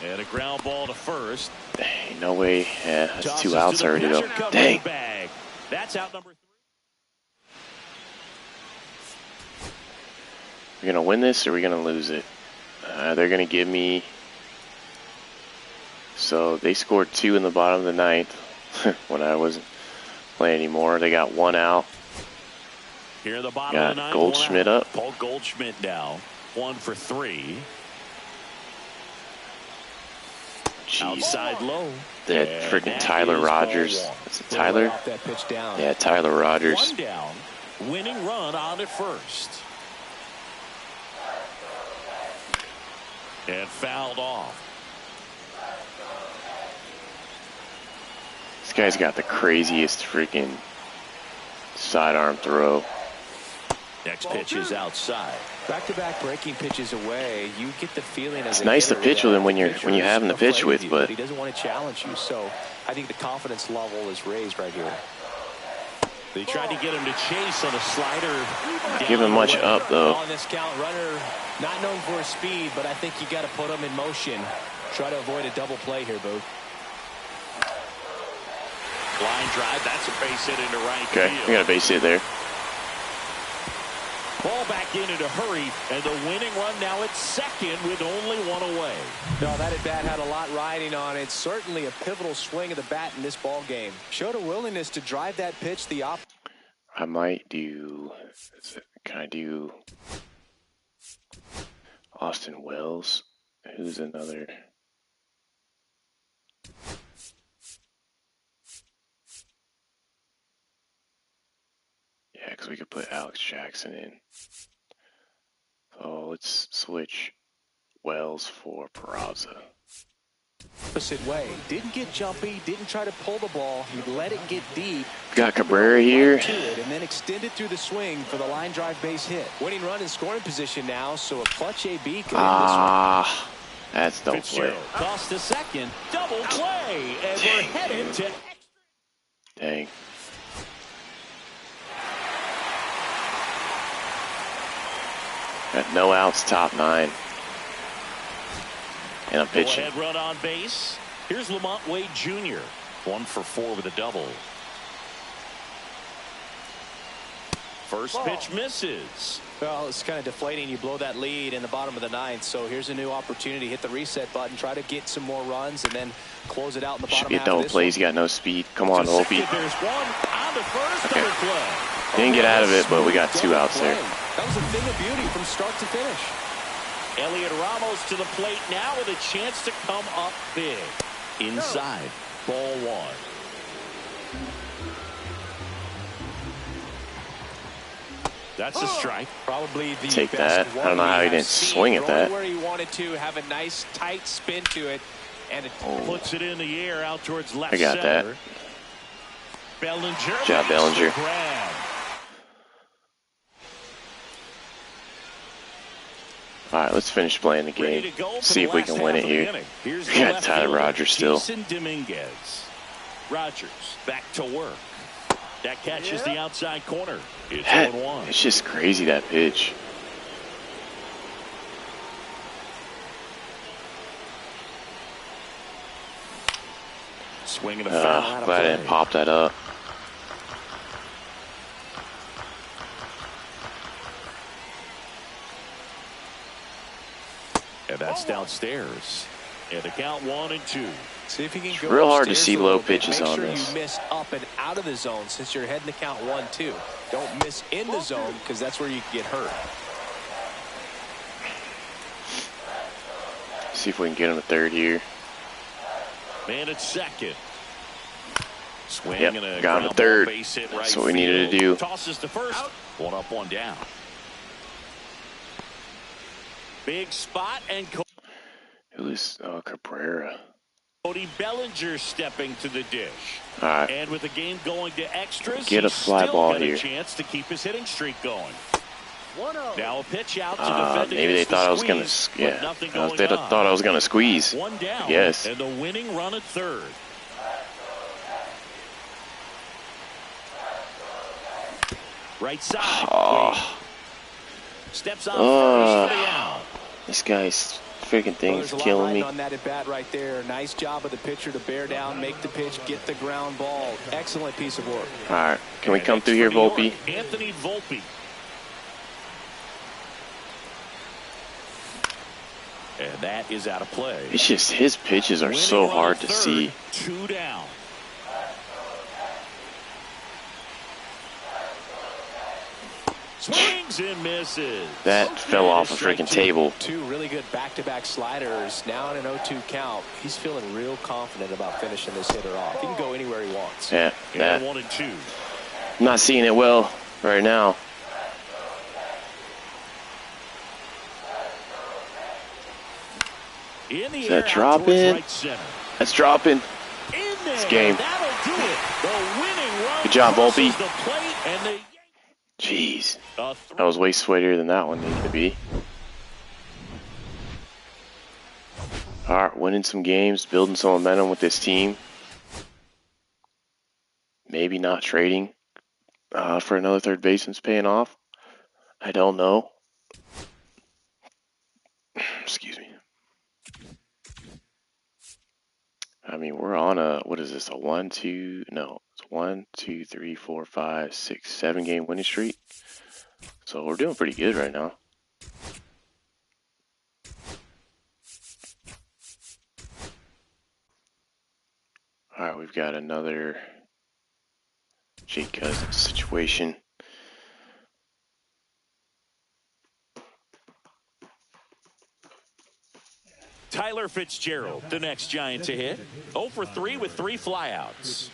S2: And a ground ball to first.
S1: Dang, no way. Yeah, that's 2 outs already though. Dang.
S2: Bag. That's out number 3.
S1: We're gonna win this or we're gonna lose it. They're gonna give me. So they scored 2 in the bottom of the 9th when I wasn't playing anymore. They got 1 out.
S2: Here in the bottom of the 9th.
S1: Goldschmidt up.
S2: Paul Goldschmidt now 1 for 3.
S1: Jeez.
S2: Outside low.
S1: That freaking Tyler Rogers. That's a Tyler? Yeah, Tyler Rogers.
S2: 1 down. Winning run on at first. And fouled off.
S1: This guy's got the craziest freaking sidearm throw.
S2: Next pitch is outside.
S3: Back-to-back breaking pitches away. You get the feeling
S1: it's nice to pitch with him when you have him to pitch with, but
S3: he doesn't want to challenge you. So I think the confidence level is raised right here.
S2: They tried to get him to chase on a slider.
S1: Give him much up though.
S3: On this count, runner not known for his speed, but I think you got to put him in motion. Try to avoid a double play here, Boo.
S2: Line drive, that's a base hit into right
S1: field. Okay, we got a base hit there.
S2: Ball back in a hurry, and the winning run now at second with only 1 away.
S3: No, that at bat had a lot riding on it. Certainly a pivotal swing of the bat in this ball game. Showed a willingness to drive that pitch the opposite.
S1: I might do. Can I do Austin Wells? Who's another? Yeah, because we could put Alex Jackson in. So let's switch Wells for Peraza.
S3: Opposite way. Didn't get jumpy. Didn't try to pull the ball. He let it get deep.
S1: Got Cabrera here.
S3: And then extended through the swing for the line drive base hit. Winning run in scoring position now, so a clutch AB could
S1: that's double play.
S2: Toss to second. Double play. And we're headed to extra.
S1: Dang. Got no outs, top 9. And I'm pitching.
S2: Go ahead run on base. Here's Lamont Wade Jr. 1 for 4 with a double. First pitch misses.
S3: Well, it's kind of deflating. You blow that lead in the bottom of the 9th. So here's a new opportunity. Hit the reset button. Try to get some more runs and then close it out in the bottom half.
S1: Double plays. He got no speed. Come on, Volpe.
S2: There's one on the first.
S1: Okay.
S2: Double play.
S1: Didn't get out of it, but we got 2 outs there.
S3: That was a thing of beauty from start to finish.
S2: Elliot Ramos to the plate now with a chance to come up big. inside. Ball one. That's a strike.
S3: Probably the
S1: Take
S3: best
S1: that. I don't know how he didn't swing at that.
S3: Where he wanted to have a nice tight spin to it, and it
S2: puts it in the air out towards left
S1: I got
S2: center.
S1: that.
S2: Bellinger.
S1: Good job, Bellinger. All right, let's finish playing the game. See if we can win it here. We got Tyler Rogers still.
S2: Dominguez. Rogers back to work. That catches the outside corner. It's 0-1.
S1: It's just crazy, that pitch.
S2: Swinging a foul out of
S1: glad I didn't pop that up.
S2: And that's downstairs. And the count 1-2.
S3: See if you can
S1: It's
S3: go
S1: real hard to
S3: upstairs
S1: see
S3: a
S1: low
S3: little bit.
S1: pitches
S3: Make
S1: on
S3: sure
S1: this.
S3: you miss up and out of the zone since you're heading to count 1-2. Don't miss in the zone because that's where you get hurt.
S1: See if we can get him a third here.
S2: Man at second. Swing
S1: Yep,
S2: and a
S1: got him a third. That's what we needed to do.
S2: Tosses to first. One up, one down. Big spot and
S1: Who is Cabrera?
S2: Cody Bellinger stepping to the dish.
S1: All right.
S2: And with the game going to extras,
S1: Get a
S2: he's
S1: fly
S2: still
S1: ball
S2: got
S1: here.
S2: A chance to keep his hitting streak going. Now a pitch out to defend
S1: Maybe they thought I was gonna. Yeah, they thought I was gonna squeeze.
S2: One down.
S1: Yes.
S2: And the winning run at third. Right side.
S1: Oh.
S2: Steps on first for the out.
S1: This guy's freaking thing's
S3: There's a
S1: killing me.
S3: lot on that at bat right there. Nice job of the pitcher to bear down, make the pitch, get the ground ball. Excellent piece of work.
S1: All right, can we come through here, Volpe?
S2: Anthony Volpe. And that is out of play.
S1: It's just his pitches are so hard to see.
S2: Two down. Swings and misses.
S1: That fell off a freaking table.
S3: Two really good back-to-back sliders. Now in an 0-2 count. He's feeling real confident about finishing this hitter off. He can go anywhere he wants.
S1: Yeah, that.
S2: 1-2.
S1: I'm not seeing it well right now.
S2: In the
S1: Is
S2: air,
S1: that dropping?
S2: right center.
S1: That's dropping.
S2: In there.
S1: It's game.
S2: That'll do it. The winning run.
S1: Good job, Volpe.
S2: The plate and the
S1: Jeez. That was way sweatier than that one needed to be. Alright, winning some games, building some momentum with this team. Maybe not trading for another third baseman's paying off. I don't know. Excuse me. I mean, we're on a, what is this, a 1, 2, no, it's 1, 2, 3, 4, 5, 6, 7 game winning streak. So we're doing pretty good right now. All right, we've got another Jake Cousins situation.
S2: Tyler Fitzgerald, the next Giant to hit. 0 for 3 with 3 flyouts.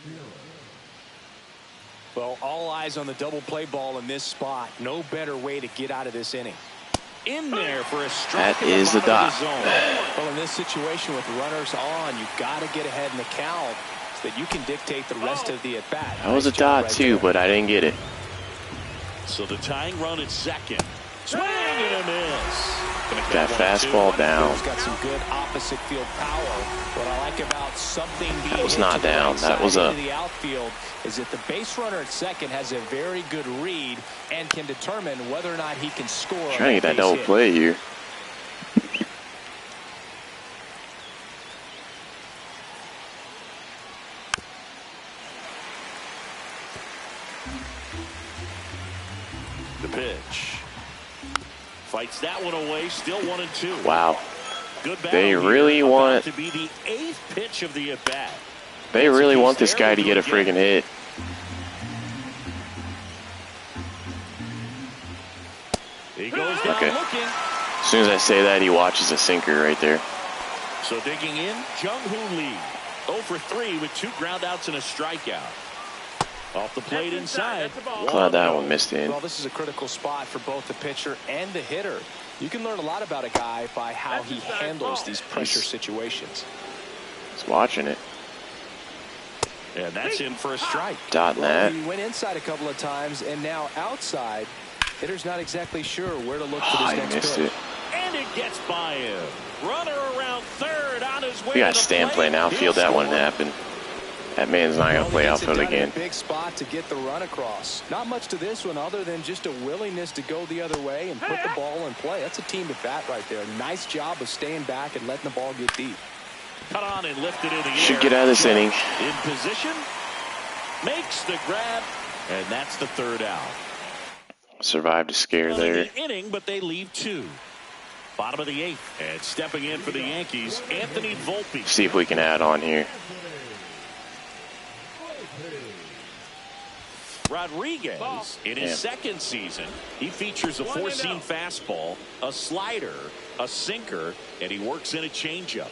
S3: Well, all eyes on the double play ball in this spot. No better way to get out of this inning.
S2: In there for a strike.
S1: That is the dot.
S3: Well, in this situation with runners on, you've got to get ahead in the count so that you can dictate the rest of the at-bat.
S1: That was a dot too, but I didn't get it.
S2: So the tying run at second. Swing and a miss.
S1: That fastball down.
S3: He's got some good opposite field power. What I like about something being
S1: That was
S3: hit
S1: not
S3: to the
S1: down.
S3: right
S1: That was
S3: side
S1: up.
S3: into the outfield is that the base runner at second has a very good read and can determine whether or not he can score.
S1: Trying to get that double play here.
S2: The pitch. Fights that one away. Still 1-2.
S1: Wow.
S2: Good
S1: They really want
S2: to be the 8th pitch of the at bat.
S1: They really want this guy to get a friggin' hit.
S2: He goes down
S1: Okay.
S2: looking.
S1: As soon as I say that, he watches a sinker right there.
S2: So digging in, Jung-Hoo Lee. 0 for 3 with 2 groundouts and a strikeout. Off the plate inside.
S1: Glad that one missed in.
S3: Well, this is a critical spot for both the pitcher and the hitter. You can learn a lot about a guy by how he handles these pressure situations.
S1: He's watching it.
S2: And that's in for a strike.
S1: Dotting that.
S3: He went inside a couple of times, and now outside. Hitter's not exactly sure where to look for this next
S1: missed
S3: pitch.
S1: it.
S2: And it gets by him. Runner around third on his way.
S1: We got Stan playing outfield. That wouldn't happen. That man's not going to play outfield again.
S3: Big spot to get the run across. Not much to this one other than just a willingness to go the other way and put the ball in play. That's a team at bat right there. Nice job of staying back and letting the ball get deep.
S2: Cut on and lifted in the air.
S1: Should get out of this inning.
S2: In position. Makes the grab. And that's the third out.
S1: Survived a scare there.
S2: The inning, but they leave 2. Bottom of the 8th. And stepping in for the Yankees, Anthony Volpe.
S1: See if we can add on here.
S2: Rodriguez, in his second season, he features a 4-seam fastball, a slider, a sinker, and he works in a changeup.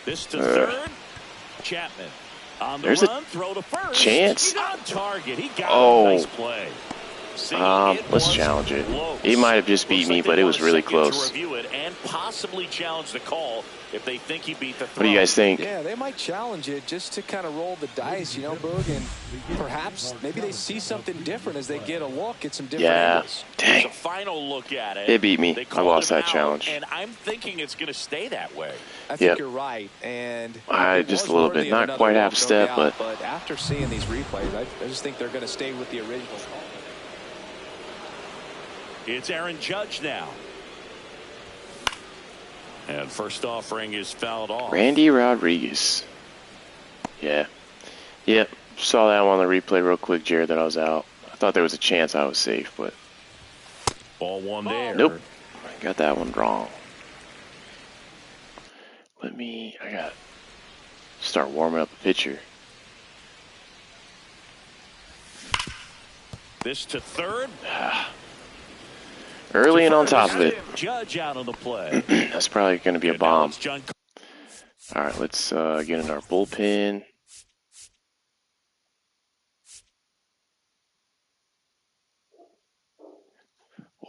S2: This to third. Chapman on the run, throw to first.
S1: Chance.
S2: He's on target. He got a nice play.
S1: Let's challenge it. He might have just beat me, but it was really close.
S2: To review it and possibly challenge the call if they think he beat the throw.
S1: What do you guys think?
S3: Yeah, they might challenge it just to kind of roll the dice, you know, Boog, and perhaps maybe they see something different as they get a look, get some different angles.
S1: Dang.
S2: A final look at it.
S1: They beat me. I lost that challenge.
S2: And I'm thinking it's going to stay that way.
S3: I think you're right, and
S1: just a little bit, not quite half step, but
S3: after seeing these replays, I just think they're going to stay with the original call.
S2: It's Aaron Judge now. And first offering is fouled off.
S1: Randy Rodriguez. Yeah. Yep. Saw that one on the replay real quick, Jared, that I was out. I thought there was a chance I was safe, but.
S2: Ball one there.
S1: Nope. I got that one wrong. I got to start warming up a pitcher.
S2: This to third.
S1: Early and on top of it.
S2: Judge out on the play.
S1: That's probably going to be a bomb. All right, let's get in our bullpen.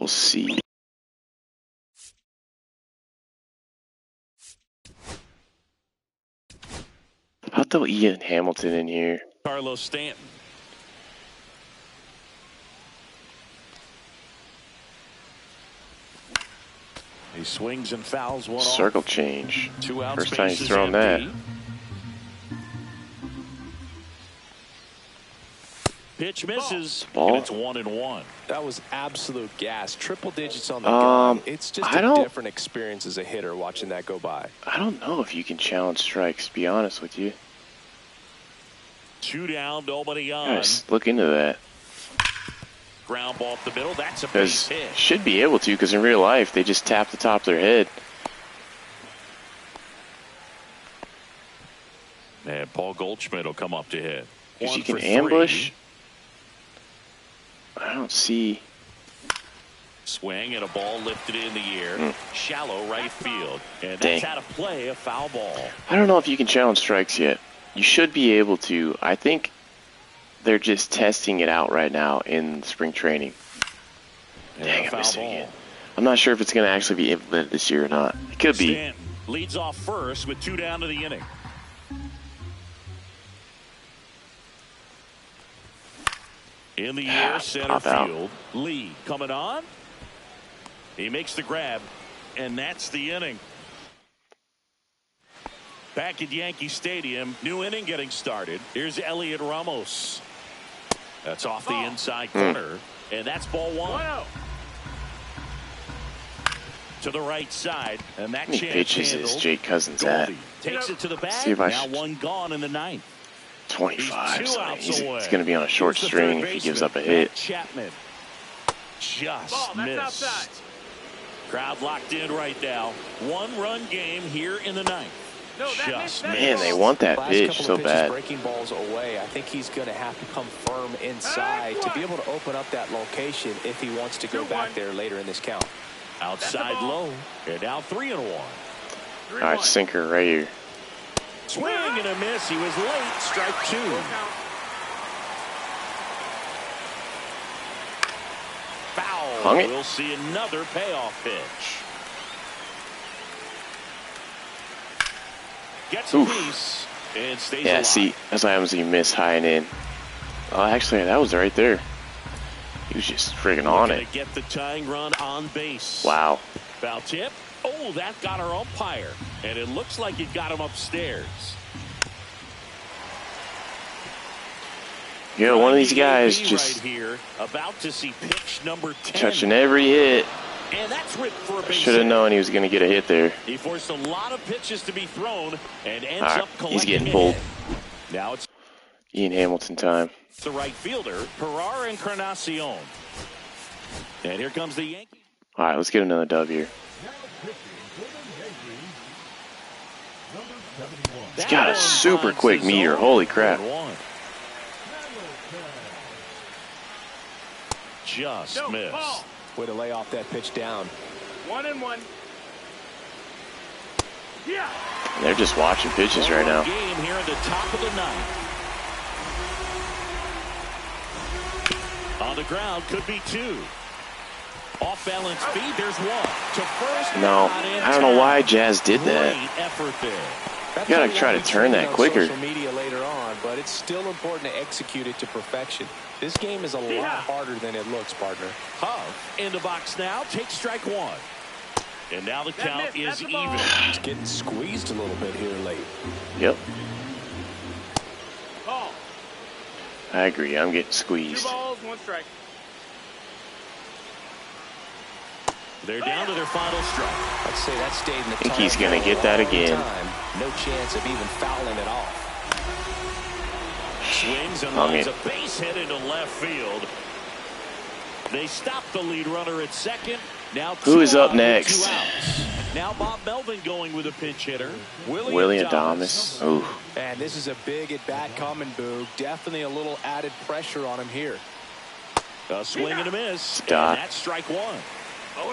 S1: We'll see. I'll throw Ian Hamilton in here.
S2: Carlos Stanton. He swings and fouls one
S1: Circle
S2: off.
S1: change.
S2: 2 outs.
S1: First time he's thrown that.
S2: Pitch misses.
S1: Ball.
S2: And it's 1-1.
S3: That was absolute gas. Triple digits on the gun. It's just a different experience as a hitter watching that go by.
S1: I don't know if you can challenge strikes, to be honest with you.
S2: 2 down, nobody on.
S1: Guys, look into that.
S2: Ground ball up the middle. That's a base hit.
S1: Should be able to, because in real life, they just tap the top of their head.
S2: And Paul Goldschmidt will come up to hit.
S1: Because you can ambush. I don't see.
S2: Swing and a ball lifted in the air. Shallow right field. And that's out of play, a foul ball.
S1: I don't know if you can challenge strikes yet. You should be able to. I think they're just testing it out right now in spring training. Dang, I missed it again. I'm not sure if it's going to actually be implemented this year or not. It could be.
S2: Stanton leads off first with 2 down to the inning. In the air, center field. Lee coming on. He makes the grab, and that's the inning. Back at Yankee Stadium, new inning getting started. Here's Elliot Ramos. That's off the inside corner, and that's ball 1. To the right side, and that
S1: How many pitches is Jake Cousins at?
S2: Takes it to the bag.
S1: See if I
S2: now 1 gone in the 9th.
S1: 25. So he's going to be on a short string if he gives up a hit.
S2: Chapman just missed. Crowd locked in right now. 1-run game here in the 9th. Just
S1: Man, they want that pitch so bad.
S3: Breaking balls away. I think he's going to have to come firm inside to be able to open up that location if he wants to go back there later in this count.
S2: Outside low, and now 3-1.
S1: All right, sinker right here.
S2: Swing and a miss. He was late. Strike two. Foul.
S1: Hung it.
S2: We'll see another payoff pitch. Gets a piece and stays alive.
S1: See, that's what happens when you miss high and in. Oh, actually, that was right there. He was just friggin' on it.
S2: Get the tying run on base.
S1: Wow.
S2: Foul tip. Oh, that got our umpire. And it looks like it got him upstairs.
S1: Yeah, one of these guys just
S2: right here, about to see pitch number 10.
S1: touching every hit.
S2: And that's ripped for a base
S1: Should have known he was going to get a hit there.
S2: He forced a lot of pitches to be thrown and ends up collecting.
S1: He's getting pulled.
S2: Now it's
S1: Ian Hamilton time.
S2: the right fielder, Pereira Encarnacion. And here comes the Yankees.
S1: All right, let's get another dub here. He's got a super quick meter. Holy crap.
S2: Just missed.
S3: Way to lay off that pitch down.
S4: 1-1. Yeah.
S1: They're just watching pitches right now.
S2: Game here in the top of the ninth. On the ground, could be two. Off balance speed, there's one. To first.
S1: No, I don't know why Jazz did that.
S2: Great effort there.
S3: That's
S1: You gotta
S3: something
S1: try
S3: I'll
S1: to
S3: be
S1: turn that
S3: training on
S1: quicker.
S3: social media later on, but it's still important to execute it to perfection. This game is a lot harder than it looks, partner.
S2: Huff in the box now. Takes strike one. And now the count is even.
S3: He's getting squeezed a little bit here late.
S1: Yep,
S4: Ball.
S1: I agree. I'm getting
S4: 2
S1: squeezed.
S4: balls, 1 strike.
S2: They're down to their final strike.
S3: I'd say that stayed in the
S1: think
S3: time
S1: he's gonna
S3: for a
S1: get that
S3: long
S1: again.
S3: time. No chance of even fouling it off.
S2: Swings and
S1: Hung
S2: lines
S1: it.
S2: a base hit into left field. They stop the lead runner at second. Now
S1: Who is up
S2: two
S1: next?
S2: outs. Now Bob Melvin going with a pinch hitter.
S1: Willie Adames. Ooh.
S3: And this is a big at-bat coming, Boog. Definitely a little added pressure on him here.
S2: A swing and a miss.
S1: Dot.
S2: And that's strike one.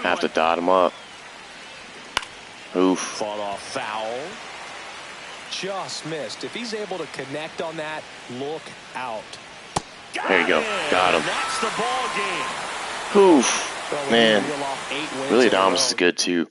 S1: Have to dot him up. Oof.
S2: Fought off foul.
S3: Just missed. If he's able to connect on that, look out.
S1: There you go. Got him.
S2: And that's the ball game.
S1: Oof.
S3: Well,
S1: Man,
S3: reel off 8 wins
S1: Willie
S3: in a
S1: Adames
S3: row.
S1: is good too.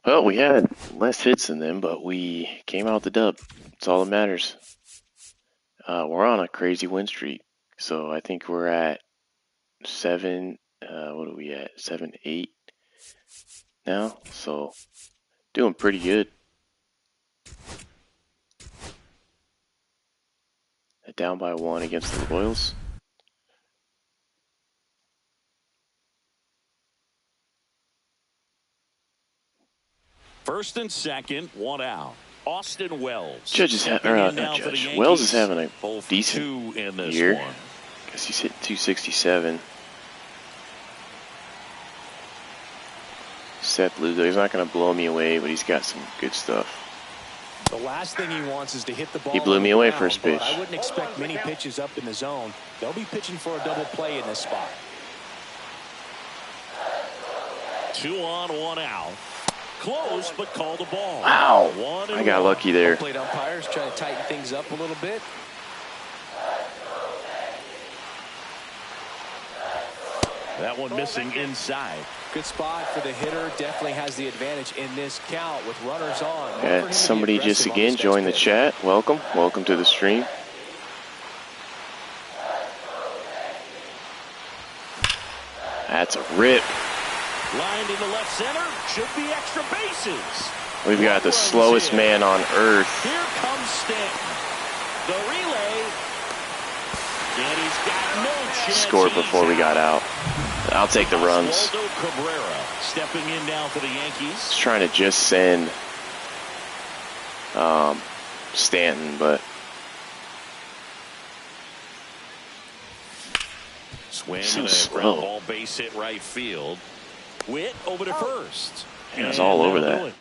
S1: Well, we had less hits than them, but we came out the dub. That's all that matters. We're on a crazy win streak. So I think we're at 7, what are we at? 7, 8 now. So doing pretty good. Down by 1 against the Royals.
S2: First and second, 1 out. Austin Wells.
S1: Judge is Wells is having a decent
S2: in this
S1: year.
S2: one.
S1: Guess he's hit 267. Seth Lugo, he's not going to blow me away, but he's got some good stuff.
S3: The last thing he wants is to hit the ball.
S1: He blew
S3: on
S1: me
S3: the
S1: away
S3: ground,
S1: first
S3: but
S1: pitch.
S3: I wouldn't expect many pitches up in the zone. They'll be pitching for a double play in this spot.
S2: 2 on, 1 out. Close, but call the ball.
S1: Wow,
S2: 1 and
S1: I got
S2: 1.
S1: lucky there.
S3: Plate umpires trying to tighten things up a little bit.
S2: That one missing inside.
S3: Good spot for the hitter. Definitely has the advantage in this count with runners on. Look for him to
S1: Yeah,
S3: be
S1: somebody just
S3: aggressive on
S1: again
S3: this
S1: joined the
S3: next pitch.
S1: chat. Welcome to the stream. That's a rip.
S2: Lined into left center. Should be extra bases.
S1: We've got the slowest man on earth.
S2: Here comes Stanton. The relay. And he's got no chance.
S1: Scored before we got out. I'll take the runs.
S2: Oswaldo Cabrera stepping in now for the Yankees.
S1: Just trying to just send Stanton, but
S2: Swing
S1: So
S2: and a
S1: slow.
S2: ground ball base hit right field. Witt over to first.
S1: yeah, it's all over that.
S2: Going.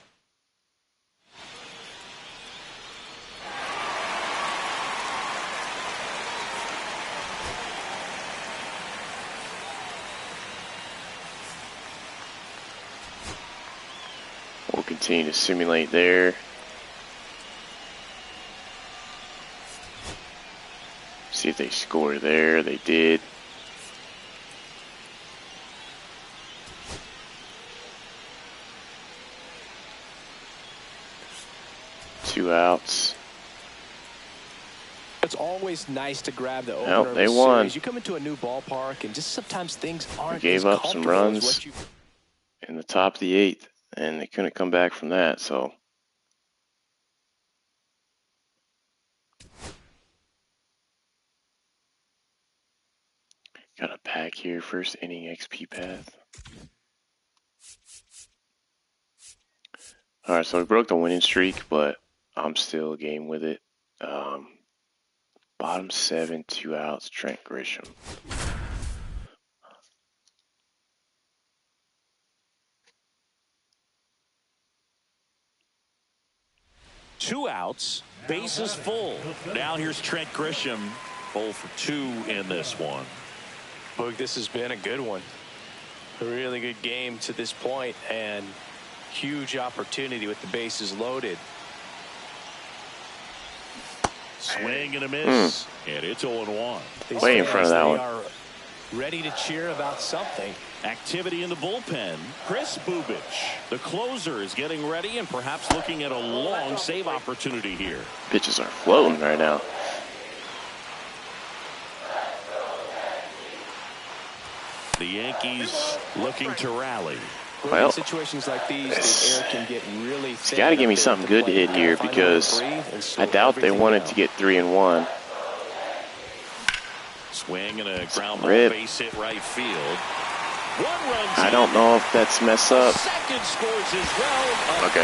S1: We'll continue to simulate there. See if they score there. They did. Two outs.
S3: It's always nice to grab the opener.
S1: Nope, they
S3: of a
S1: won.
S3: series. You come into a new ballpark, and just sometimes things aren't.
S1: They gave
S3: as
S1: up some
S3: comfortable as
S1: runs
S3: what you...
S1: in the top of the 8th, and they couldn't come back from that. So, got a pack here. First inning XP path. All right, so we broke the winning streak, but I'm still game with it. Bottom 7, 2 outs, Trent Grisham.
S2: Two outs, bases full. Now here's Trent Grisham, 0 for 2 in this one.
S3: Look, this has been a good one. A really good game to this point, and huge opportunity with the bases loaded.
S2: Swing and a miss, and it's 0-1.
S1: Way in front of that one.
S3: They are ready to cheer about something.
S2: Activity in the bullpen. Chris Bubich, the closer, is getting ready and perhaps looking at a long save opportunity here.
S1: Pitches are floating right now.
S2: The Yankees looking to rally.
S1: Well,
S3: in situations like these, the air can get really thin.
S1: It's got to give me something good to hit here because I doubt they wanted to get 3-1.
S2: Swing and a ground ball,
S1: Rip.
S2: base hit right field. One run.
S1: I don't know if that's mess up.
S2: Second scores as well.
S1: Okay.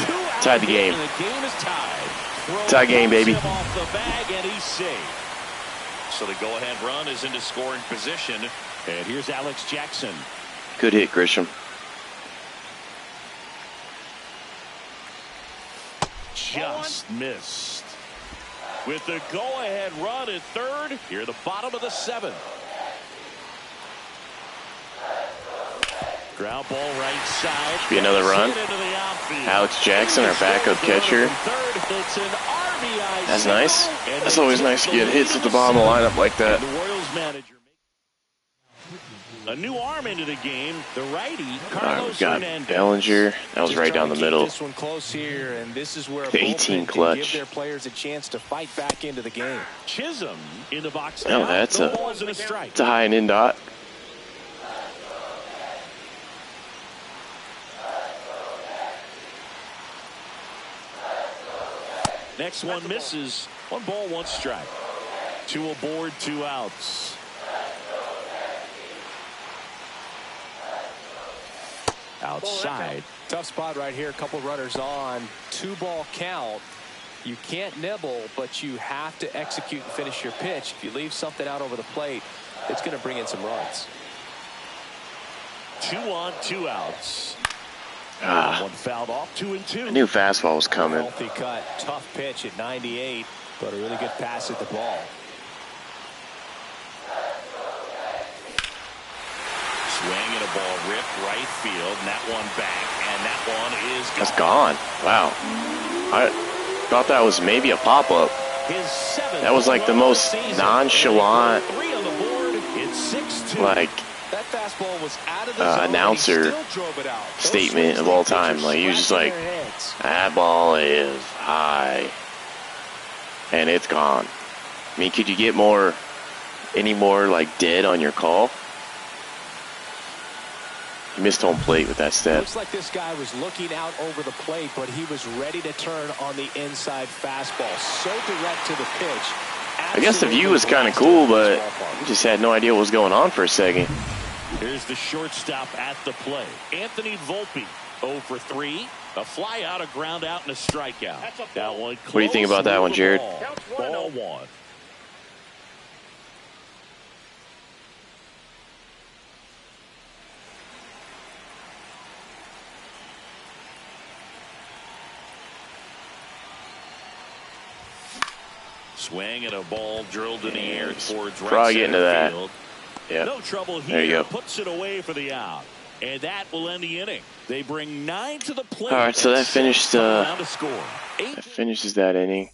S2: Two-out
S1: Tied the game.
S2: and the game is tied.
S1: Tie game, baby.
S2: Him off the bag and he's safe. So the go-ahead run is into scoring position. And here's Alex Jackson.
S1: Good hit, Grisham.
S2: Just missed. With the go-ahead run at third, here at the bottom of the 7th. Ground ball right side.
S1: Be another run. Alex Jackson, our backup catcher. That's nice. That's always nice to get hits at the bottom of the lineup like that.
S2: The Royals manager. A new arm into the game, the righty, Carlos
S1: We've got
S2: Hernandez.
S1: Bellinger. That was right down the middle.
S3: This one close here, and this is where
S1: The 18
S3: bullpen can
S1: clutch.
S3: give their players a chance to fight back into the game.
S2: Chisholm in the box.
S1: No,
S2: now.
S1: that's
S2: No
S1: a-
S2: balls and a strike.
S1: It's a high and in dot.
S2: Next one misses. 1 ball, 1 strike. 2 aboard, 2 outs. Outside.
S3: Tough spot right here. A couple runners on. 2-ball count. You can't nibble, but you have to execute and finish your pitch. If you leave something out over the plate, it's going to bring in some runs.
S2: 2 on, 2 outs. One fouled off, 2 and 2.
S1: I knew fastball was coming.
S3: Healthy cut. Tough pitch at 98, but a really good pass at the ball.
S2: Swing and a ball ripped right field, and that one back, and that one is gone.
S1: That's gone. Wow. I thought that was maybe a pop-up.
S2: His 7th
S1: That was like the
S2: run of
S1: most
S2: season.
S1: nonchalant,
S2: 3 on the board. It's 6-2.
S1: like,
S3: That fastball was out of the zone,
S1: announcer
S3: and he still drove it out. Those
S1: statement
S3: swings
S1: of all
S3: leave pitchers
S1: time. Like, he was just like,
S3: scratching their heads.
S1: that ball is high. And it's gone. I mean, could you get any more, like, dead on your call? He missed home plate with that step.
S3: Looks like this guy was looking out over the plate, but he was ready to turn on the inside fastball. So direct to the pitch.
S1: I guess the view was kind of cool, but I just had no idea what was going on for a second.
S2: Here's the shortstop at the plate. Anthony Volpe, 0 for 3. A fly out, a ground out, and a strikeout. That one close.
S1: What do you think about that one, Jared?
S2: Ball 1. Swing and a ball drilled in the air towards right
S1: Probably getting to
S2: center
S1: that.
S2: field.
S1: Yeah.
S2: No trouble
S1: There you
S2: here.
S1: go.
S2: Puts it away for the out. And that will end the inning. They bring 9 to the plate.
S1: All right, so that finished.
S2: Around to score.
S1: That finishes that inning.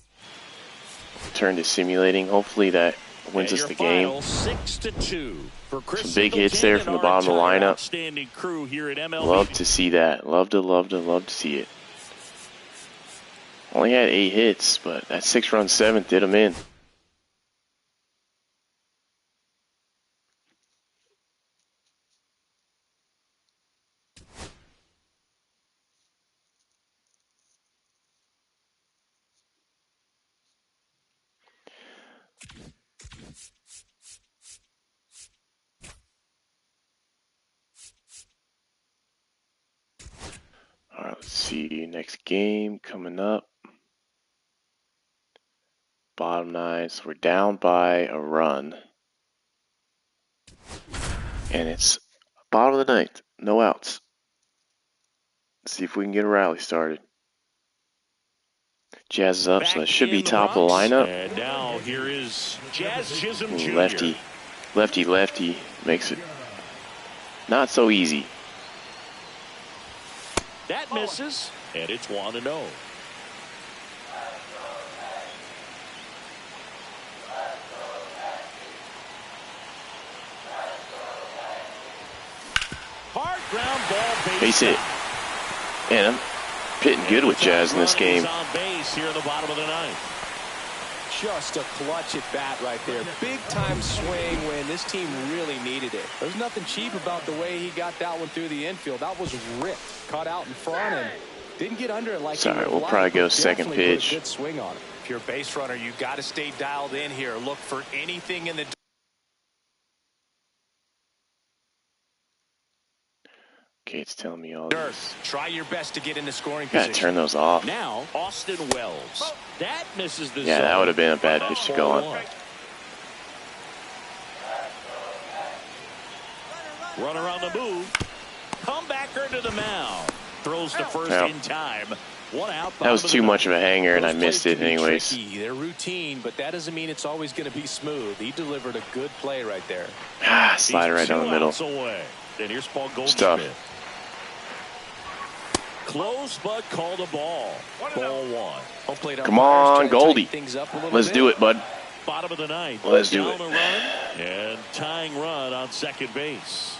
S1: Turn to simulating. Hopefully that wins us the game.
S2: 6-2 for Chris
S1: Some big hits there from the bottom of the lineup.
S2: Outstanding crew here at MLB.
S1: Love to see that. Love to see it. Only had 8 hits, but that 6-run 7th did him in. All right, let's see. Next game coming up. Bottom 9, so we're down by a run. And it's bottom of the 9th, no outs. Let's see if we can get a rally started. Jazz is up, so that should be top of the lineup.
S2: And now here is Jazz Chisholm Jr.
S1: Lefty makes it not so easy.
S2: That misses, and it's 1-0. Hard ground ball,
S1: Base hit. And I'm pitting good with Jazz in this game.
S2: On base here in the bottom of the 9th.
S3: Just a clutch at bat right there. Big time swing when this team really needed it. There's nothing cheap about the way he got that one through the infield. That was ripped. Caught out in front and didn't get under it like he would
S1: Sorry, we'll
S3: like,
S1: probably go
S3: but
S1: second
S3: definitely put a
S1: pitch.
S3: good swing on it.
S5: If you're a base runner, you got to stay dialed in here. Look for anything in the
S1: Okay, it's telling me all
S5: dirt.
S1: this.
S5: Try your best to get in the scoring
S1: Gotta
S5: position.
S1: turn those off.
S2: Now, Austin Wells. That misses the
S1: Yeah,
S2: zone.
S1: that would have been a bad pitch to go on.
S2: Runner on the move. Comebacker to the mound. Throws to first
S1: Yeah.
S2: in time. 1 out.
S1: That was too much of a hanger, and I missed it anyways.
S3: Tricky. They're routine, but that doesn't mean it's always going to be smooth. He delivered a good play right there.
S1: Slider right down the middle.
S2: Away. And here's Paul
S1: It's tough.
S2: Goldschmidt. Close, but called a ball. Ball 1.
S3: Home plate
S1: Come
S3: umpires
S1: on,
S3: trying to
S1: Goldie.
S3: tighten things up a little
S1: Let's
S3: bit.
S1: do it, bud.
S2: Bottom of the 9th.
S1: Let's do
S2: Down
S1: it.
S2: a run and tying run on second base.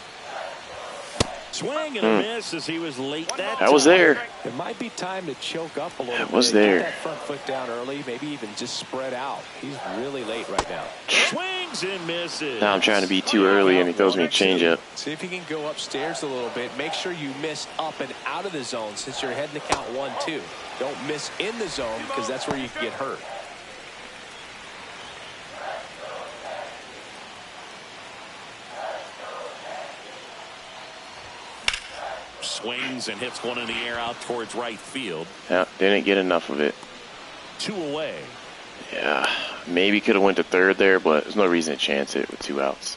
S2: Swing and a miss as he was late that
S1: That was
S2: time.
S1: there.
S3: It might be time to choke up a little bit.
S1: That was there.
S3: Get that front foot down early, maybe even just spread out. He's really late right now.
S2: Swings and misses.
S1: Now I'm trying to be too early, and he throws me a changeup.
S3: See if you can go upstairs a little bit. Make sure you miss up and out of the zone since you're heading to count 1-2. Don't miss in the zone because that's where you can get hurt.
S2: Swings and hits one in the air out towards right field.
S1: Yeah, didn't get enough of it.
S2: 2 away.
S1: Yeah, maybe could have went to third there, but there's no reason to chance it with 2 outs.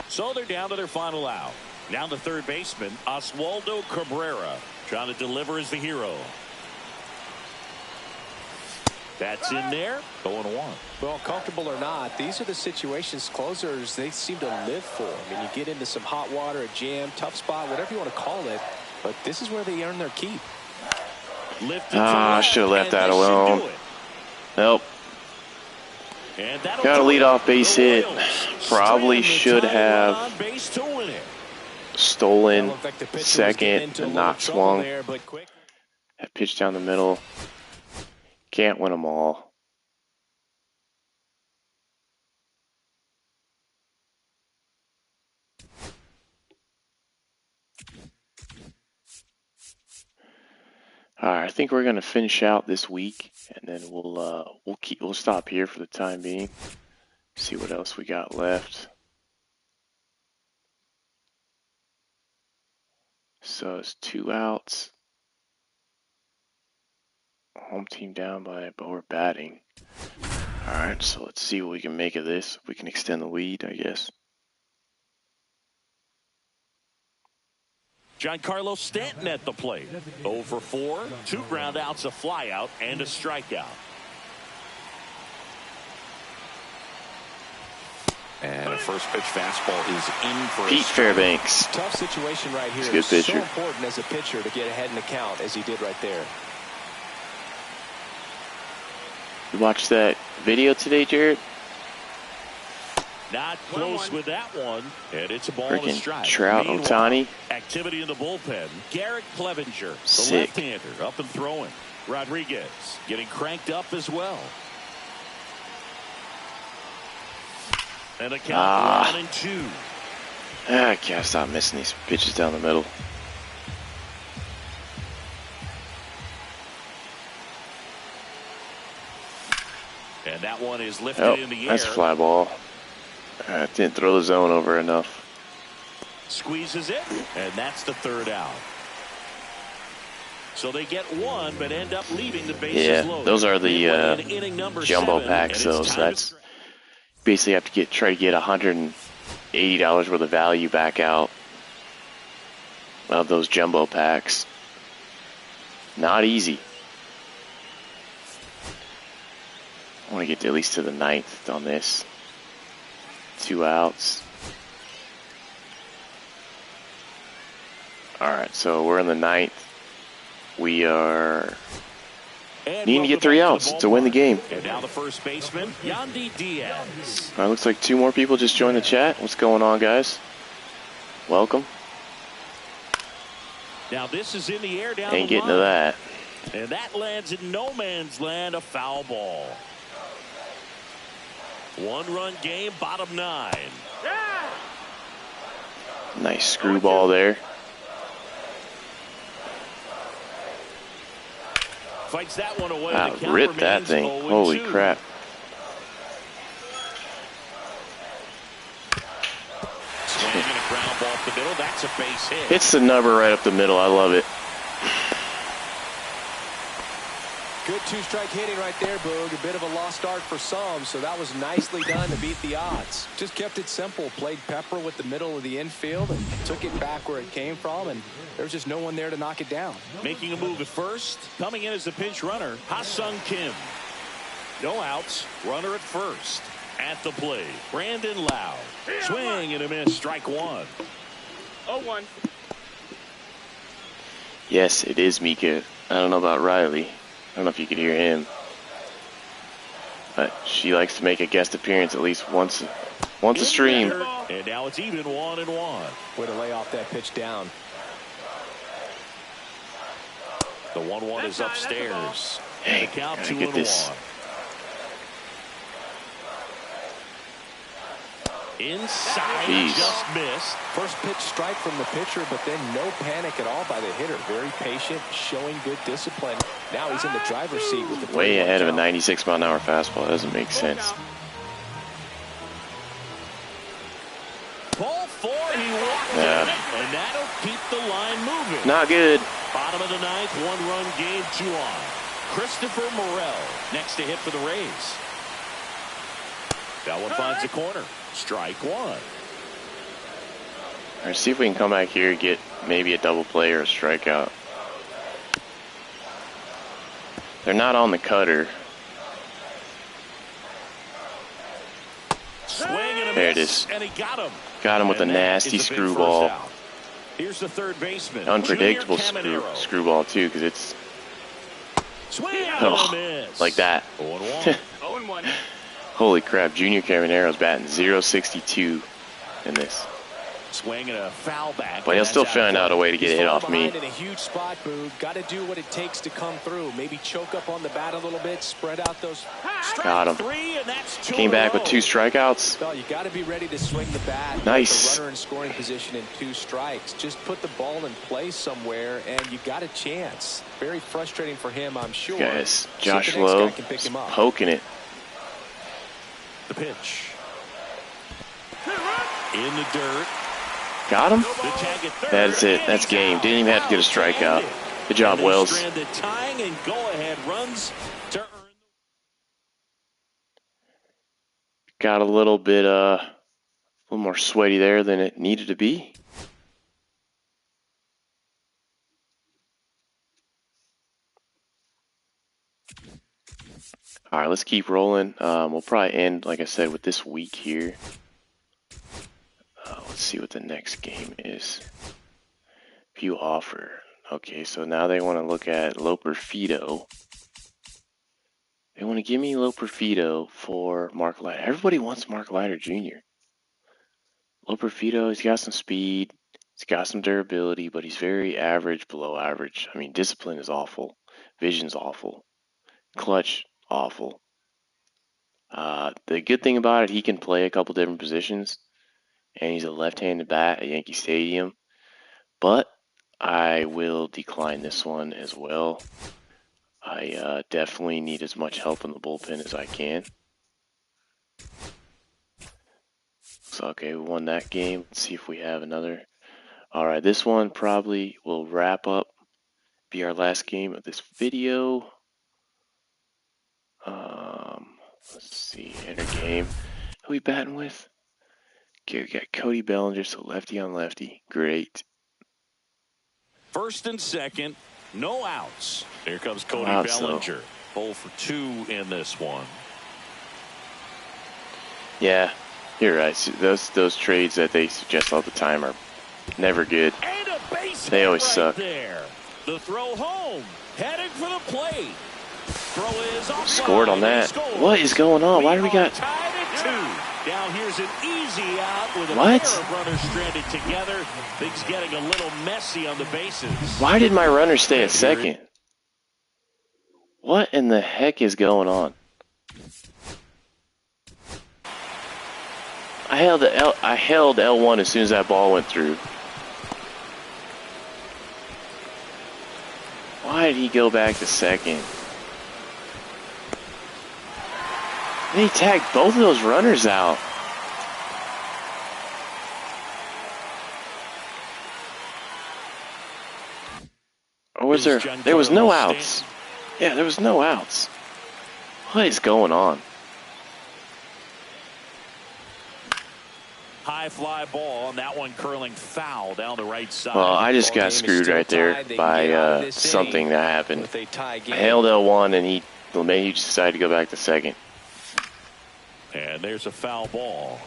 S2: So they're down to their final out. Now the third baseman, Oswaldo Cabrera, trying to deliver as the hero. That's in there. 0-1.
S3: Well, comfortable or not, these are the situations closers they seem to live for. I mean, you get into some hot water, a jam, tough spot, whatever you want to call it, but this is where they earn their keep.
S1: I should have left that alone. Nope. Got a leadoff base hit. Probably should have stolen second and not swung. That pitch down the middle. Can't win them all. All right, I think we're gonna finish out this week, and then we'll stop here for the time being. See what else we got left. So it's 2 outs. Home team down by, but we're batting. All right, so let's see what we can make of this. We can extend the lead, I guess.
S2: Giancarlo Stanton at the plate. 0 for 4, 2 ground outs, a flyout, and a strikeout. And a first pitch fastball is in for
S1: Pete Fairbanks.
S3: Tough situation right here.
S1: He's a good pitcher.
S3: So important as a pitcher to get ahead in the count as he did right there.
S1: You watched that video today, Jared?
S2: Not close with that one. And it's a ball and a strike.
S1: Trout, Ohtani.
S2: Activity in the bullpen. Garrett Clevenger, the
S1: Sick.
S2: left-hander, up and throwing. Rodriguez getting cranked up as well. And a count 1-2.
S1: I can't stop missing these pitches down the middle.
S2: And that one is lifted in the air.
S1: That's a fly ball. Didn't throw the zone over enough.
S2: Squeezes it, and that's the third out. So they get one, but end up leaving the bases loaded.
S1: Those are the jumbo
S2: 7,
S1: packs, though. So that's basically have to try to get $180 worth of value back out of those jumbo packs. Not easy. I want to get at least to the 9th on this. 2 outs. Alright, so we're in the 9th. We are needing to get 3 outs to win the game.
S2: And now the first baseman, Yandy Diaz.
S1: Looks like 2 more people just joined the chat. What's going on, guys? Welcome.
S2: Now this is in the air down
S1: Ain't
S2: the
S1: getting to
S2: line.
S1: that.
S2: And that lands in no man's land, a foul ball. 1-run game, bottom 9.
S1: Nice screwball there.
S2: Fights that one away.
S1: Wow, ripped that thing. Holy crap.
S2: Swinging a ground ball up the middle. That's a base hit.
S1: Hits the number right up the middle. I love it.
S3: Good 2-strike hitting right there, Boog. A bit of a lost start for some, so that was nicely done to beat the odds. Just kept it simple. Played pepper with the middle of the infield and took it back where it came from, and there was just no one there to knock it down.
S2: Making a move at first. Coming in as the pinch runner, Ha-Sung Kim. No outs. Runner at first. At the plate, Brandon Lau. Swing and a miss. Strike 1.
S4: 0-1.
S1: Yes, it is Mika. I don't know about Riley. I don't know if you could hear him. But she likes to make a guest appearance at least once a stream.
S2: And now it's even 1-1.
S3: Way to lay off that pitch down.
S2: The 1-1 is upstairs.
S1: Hey,
S2: the count
S1: gotta
S2: 2-1.
S1: get this.
S2: Inside,
S1: Jeez.
S2: just missed.
S3: First pitch strike from the pitcher, but then no panic at all by the hitter. Very patient, showing good discipline. Now he's in the driver's seat with the
S1: Way ahead of a
S3: jump.
S1: 96-mile-an-hour fastball. That doesn't make sense.
S2: Ball 4, he walked
S1: Yeah.
S2: it, and that'll keep the line moving.
S1: Not good.
S2: Bottom of the 9th, 1-run game, 2 on. Christopher Morel next to hit for the Rays. That one finds the corner. Strike 1.
S1: All right, see if we can come back here and get maybe a double play or a strikeout. They're not on the cutter.
S2: Swing and a
S1: There it
S2: miss,
S1: is.
S2: and he got him.
S1: Got him with a
S2: And that
S1: nasty
S2: is a big first
S1: screwball.
S2: out. Here's the third baseman.
S1: Unpredictable
S2: Junior Caminero.
S1: screwball, too, because it's
S2: Swing and a miss.
S1: like that.
S2: 0-1.
S4: 0-1.
S1: Holy crap, Junior Caminero's batting .062 in this.
S2: Swing and a foul back.
S1: But he'll still find out a way to get a hit off me.
S3: In a huge spot, Boog. Got to do what it takes to come through. Maybe choke up on the bat a little bit, spread out those.
S1: Got him.
S2: 3, and that's 2
S1: Came back with 2 strikeouts.
S3: Well, you got to be ready to swing the bat.
S1: Nice.
S3: The runner in scoring position in 2 strikes. Just put the ball in play somewhere, and you got a chance. Very frustrating for him, I'm sure.
S1: Guys,
S3: See if
S1: Josh
S3: the next guy
S1: Lowe
S3: can pick him up.
S1: poking it.
S2: The pitch. In the dirt.
S1: Got him?
S2: The tag at third,
S1: That's it.
S2: and
S1: That's
S2: he's
S1: game.
S2: out.
S1: Didn't even have to get a strikeout. Good job,
S2: And they
S1: Wells.
S2: stranded tying and go-ahead runs to earn.
S1: Got a little bit, a little more sweaty there than it needed to be. All right, let's keep rolling. We'll probably end, like I said, with this week here. let's see what the next game is. View offer. Okay, so now they want to look at Loperfido. They want to give me Loperfido for Mark Leiter. Everybody wants Mark Leiter Jr. Loperfido, he's got some speed, he's got some durability, but he's very average, below average. I mean, discipline is awful, vision's awful, clutch awful. The good thing about it, he can play a couple different positions, and he's a left-handed bat at Yankee Stadium. But I will decline this one as well. I definitely need as much help in the bullpen as I can. So, okay, we won that game. Let's see if we have another. All right, this one probably will wrap up, be our last game of this video. Let's see, enter game. Who we batting with? Okay, we got Cody Bellinger, so lefty on lefty. Great.
S2: First and second, no outs. Here comes Cody
S1: outs,
S2: Bellinger. 0 for 2 in this one.
S1: Yeah, you're right. Those trades that they suggest all the time are never good.
S2: And a base
S1: They always
S2: right
S1: suck.
S2: There. The throw home, heading for the plate. Throw is off.
S1: Scored on that. What is going on? Why do we got
S2: tied at 2? Now here's an easy out with a
S1: What?
S2: pair of runners stranded together. Things getting a little messy on the bases.
S1: Why did my runner stay at second? What in the heck is going on? I held L1 as soon as that ball went through. Why did he go back to second? And he tagged both of those runners out. Or was there? There was no outs. Yeah, there was no outs. What is going on?
S2: High fly ball, and that one curling foul down the right side.
S1: Well, I just got screwed right there by something that happened. I held L1 and he just decided to go back to second.
S2: And there's a foul ball.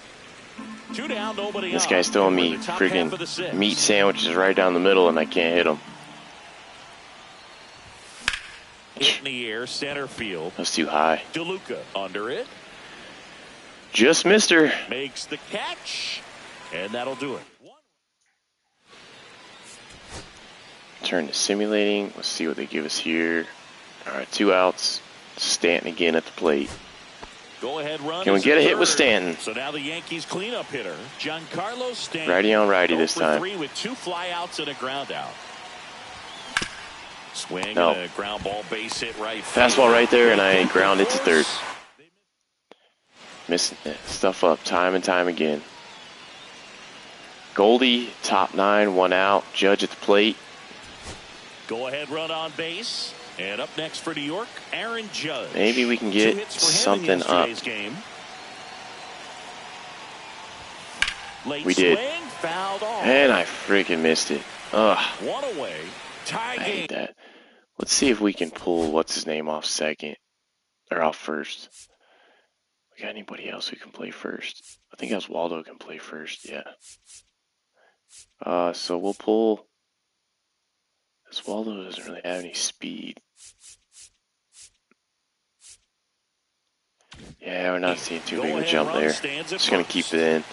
S2: 2 down, nobody
S1: This
S2: out.
S1: guy's throwing
S2: We're
S1: me
S2: in the top half of the
S1: freaking
S2: sixth.
S1: meat sandwiches right down the middle and I can't hit them.
S2: Hit in the air, center field.
S1: That's too high.
S2: DeLuca under it.
S1: Just missed her.
S2: Makes the catch. And that'll do it.
S1: Turn to simulating. Let's see what they give us here. All right, 2 outs. Stanton again at the plate.
S2: Go ahead run.
S1: Can we get a hit with Stanton?
S2: So now the Yankees cleanup hitter, Giancarlo Stanton.
S1: Righty on righty this
S2: 0 for
S1: time.
S2: 3 with 2 flyouts and a ground out. Swing
S1: No.
S2: and a ground ball base hit right.
S1: Fastball right there, and I ground it to third. Missing stuff up time and time again. Goldie, top 9, 1 out. Judge at the plate.
S2: Go ahead run on base. And up next for New York, Aaron Judge.
S1: Maybe we can
S2: 2
S1: get
S2: hits for him
S1: something
S2: in
S1: up.
S2: yesterday's game. Late
S1: We did.
S2: swing, fouled off.
S1: And I freaking missed it. Ugh,
S2: 1 away. Tie
S1: I
S2: game.
S1: hate that. Let's see if we can pull what's his name off second. Or off first. We got anybody else who can play first? I think Oswaldo can play first, yeah. So we'll pull. Oswaldo doesn't really have any speed. Yeah, we're not seeing too big of a jump there. Just going to keep it in.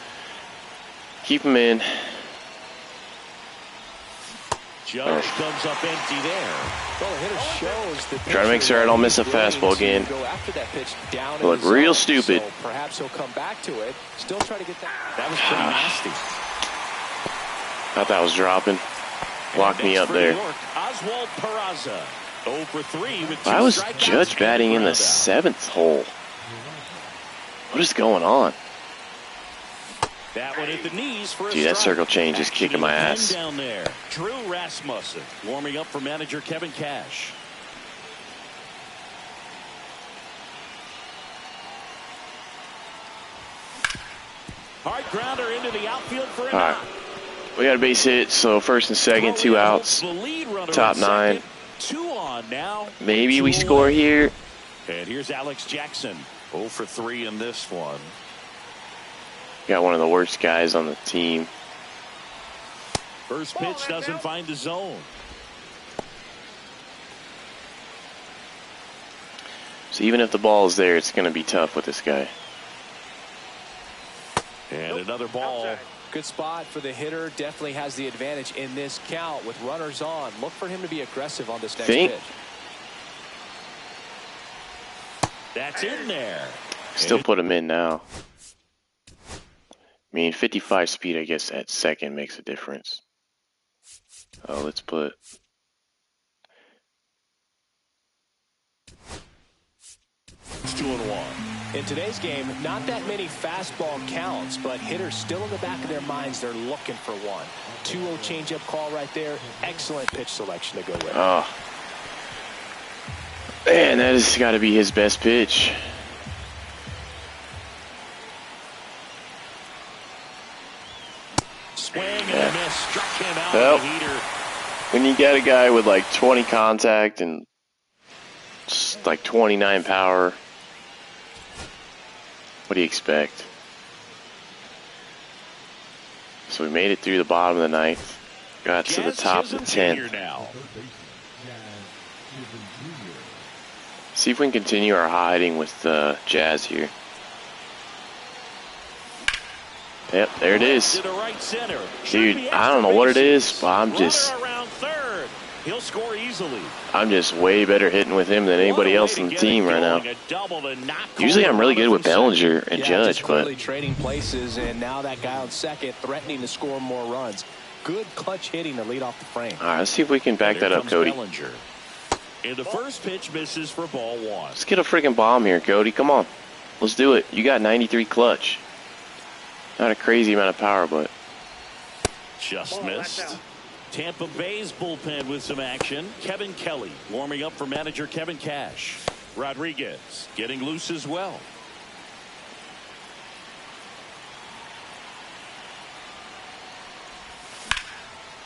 S1: Keep him in.
S2: Judge comes up empty there.
S3: Well, the hitter shows the
S1: Try to make sure I don't miss a fastball again.
S3: Go after that pitch down in
S1: Look
S3: the zone,
S1: real stupid.
S3: so perhaps he'll come back to it. Still try to get that.
S2: That was pretty nasty.
S1: Thought that was dropping. Locked me up there.
S2: Oswald Peraza, 0 for 3 with 2
S1: Why was
S2: strikeouts
S1: Judge batting in the
S2: and a ground out.
S1: 7th hole? What is going on?
S2: That one at the knees for a
S1: Dude, that
S2: strike.
S1: circle change is
S2: Action
S1: kicking my
S2: in the pen
S1: ass.
S2: down there. Drew Rasmussen warming up for manager Kevin Cash. Hard grounder into the outfield for a
S1: All right.
S2: knock.
S1: We got a base hit, so first and second, 2 outs.
S2: The lead runner
S1: Top
S2: on
S1: 9.
S2: second. 2 on now.
S1: Maybe we
S2: 2
S1: score
S2: away.
S1: here.
S2: And here's Alex Jackson, 0 for 3 in this one.
S1: Got one of the worst guys on the team
S2: First pitch doesn't find the zone.
S1: So even if the ball is there, it's going to be tough with this guy.
S2: And another ball.
S3: Good spot for the hitter. Definitely has the advantage in this count with runners on. Look for him to be aggressive on this next pitch.
S2: That's in there.
S1: Still put him in now. I mean, 55 speed, I guess, at second makes a difference. Oh, let's put...
S2: It's 2-1.
S3: In today's game, not that many fastball counts, but hitters still in the back of their minds, they're looking for one. 2-0 changeup call right there. Excellent pitch selection to go with.
S1: Oh. Man, that has got to be his best pitch.
S2: Swing and a miss. Struck him out
S1: Well,
S2: of the heater.
S1: when you got a guy with like 20 contact and just like 29 power, what do you expect? So we made it through the bottom of the ninth. Got to the top of the 10th. See if we can continue our hiding with Jazz here. Yep, there it is. Dude, I don't know what it is, but I'm just way better hitting with him than anybody else on the team right now. Usually I'm really good with Bellinger and Judge, but
S3: trading places, and now that guy on second threatening to score more runs. Good clutch hitting to lead off the frame.
S1: All right, let's see if we can back that up, Cody.
S2: And the first pitch misses for ball one.
S1: Let's get a freaking bomb here, Cody. Come on. Let's do it. You got 93 clutch. Not a crazy amount of power, but
S2: just missed. Tampa Bay's bullpen with some action. Kevin Kelly warming up for manager Kevin Cash. Rodriguez getting loose as well.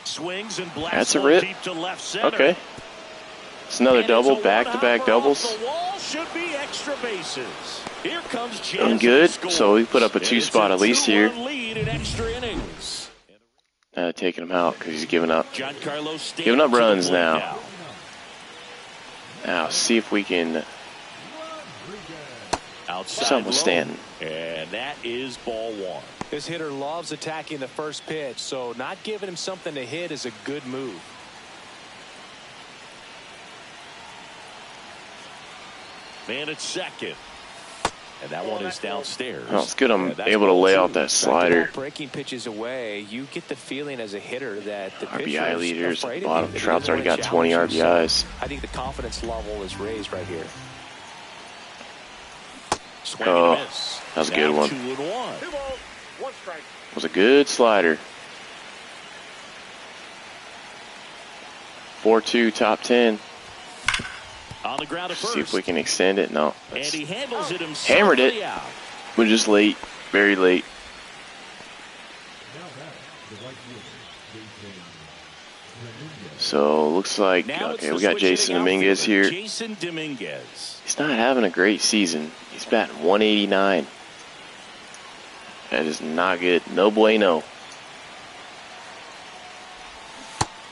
S2: Swings and blasts.
S1: That's a rip.
S2: Deep to left center.
S1: Okay. It's another double, back-to-back doubles.
S2: The wall should be extra bases. Here comes Jazz.
S1: I'm good. So we put up a 2-spot at least here.
S2: Lead in extra innings.
S1: Taking him out because he's giving up.
S2: Giancarlo
S1: Giving up runs now. Now, see if we can something with Stanton.
S2: And that is ball one.
S3: This hitter loves attacking the first pitch, so not giving him something to hit is a good move.
S2: Man at second. And that one is downstairs.
S1: Oh, it's good I'm able to lay out that slider.
S3: Breaking pitches away, you get the feeling as a hitter that the
S1: RBI leaders at the bottom. Trout's already got 20 RBIs.
S3: I think the confidence level is raised right here.
S1: Oh, that was a good one.
S2: 2-1.
S1: It was a good slider. 4-2, top 10.
S2: On the ground at first.
S1: See if we can extend it. No.
S2: And he handles it himself.
S1: Hammered it. We're just late. Very late. So looks like okay, we got Jason Dominguez here.
S2: Jason Dominguez.
S1: He's not having a great season. He's batting 189. That is not good. No bueno.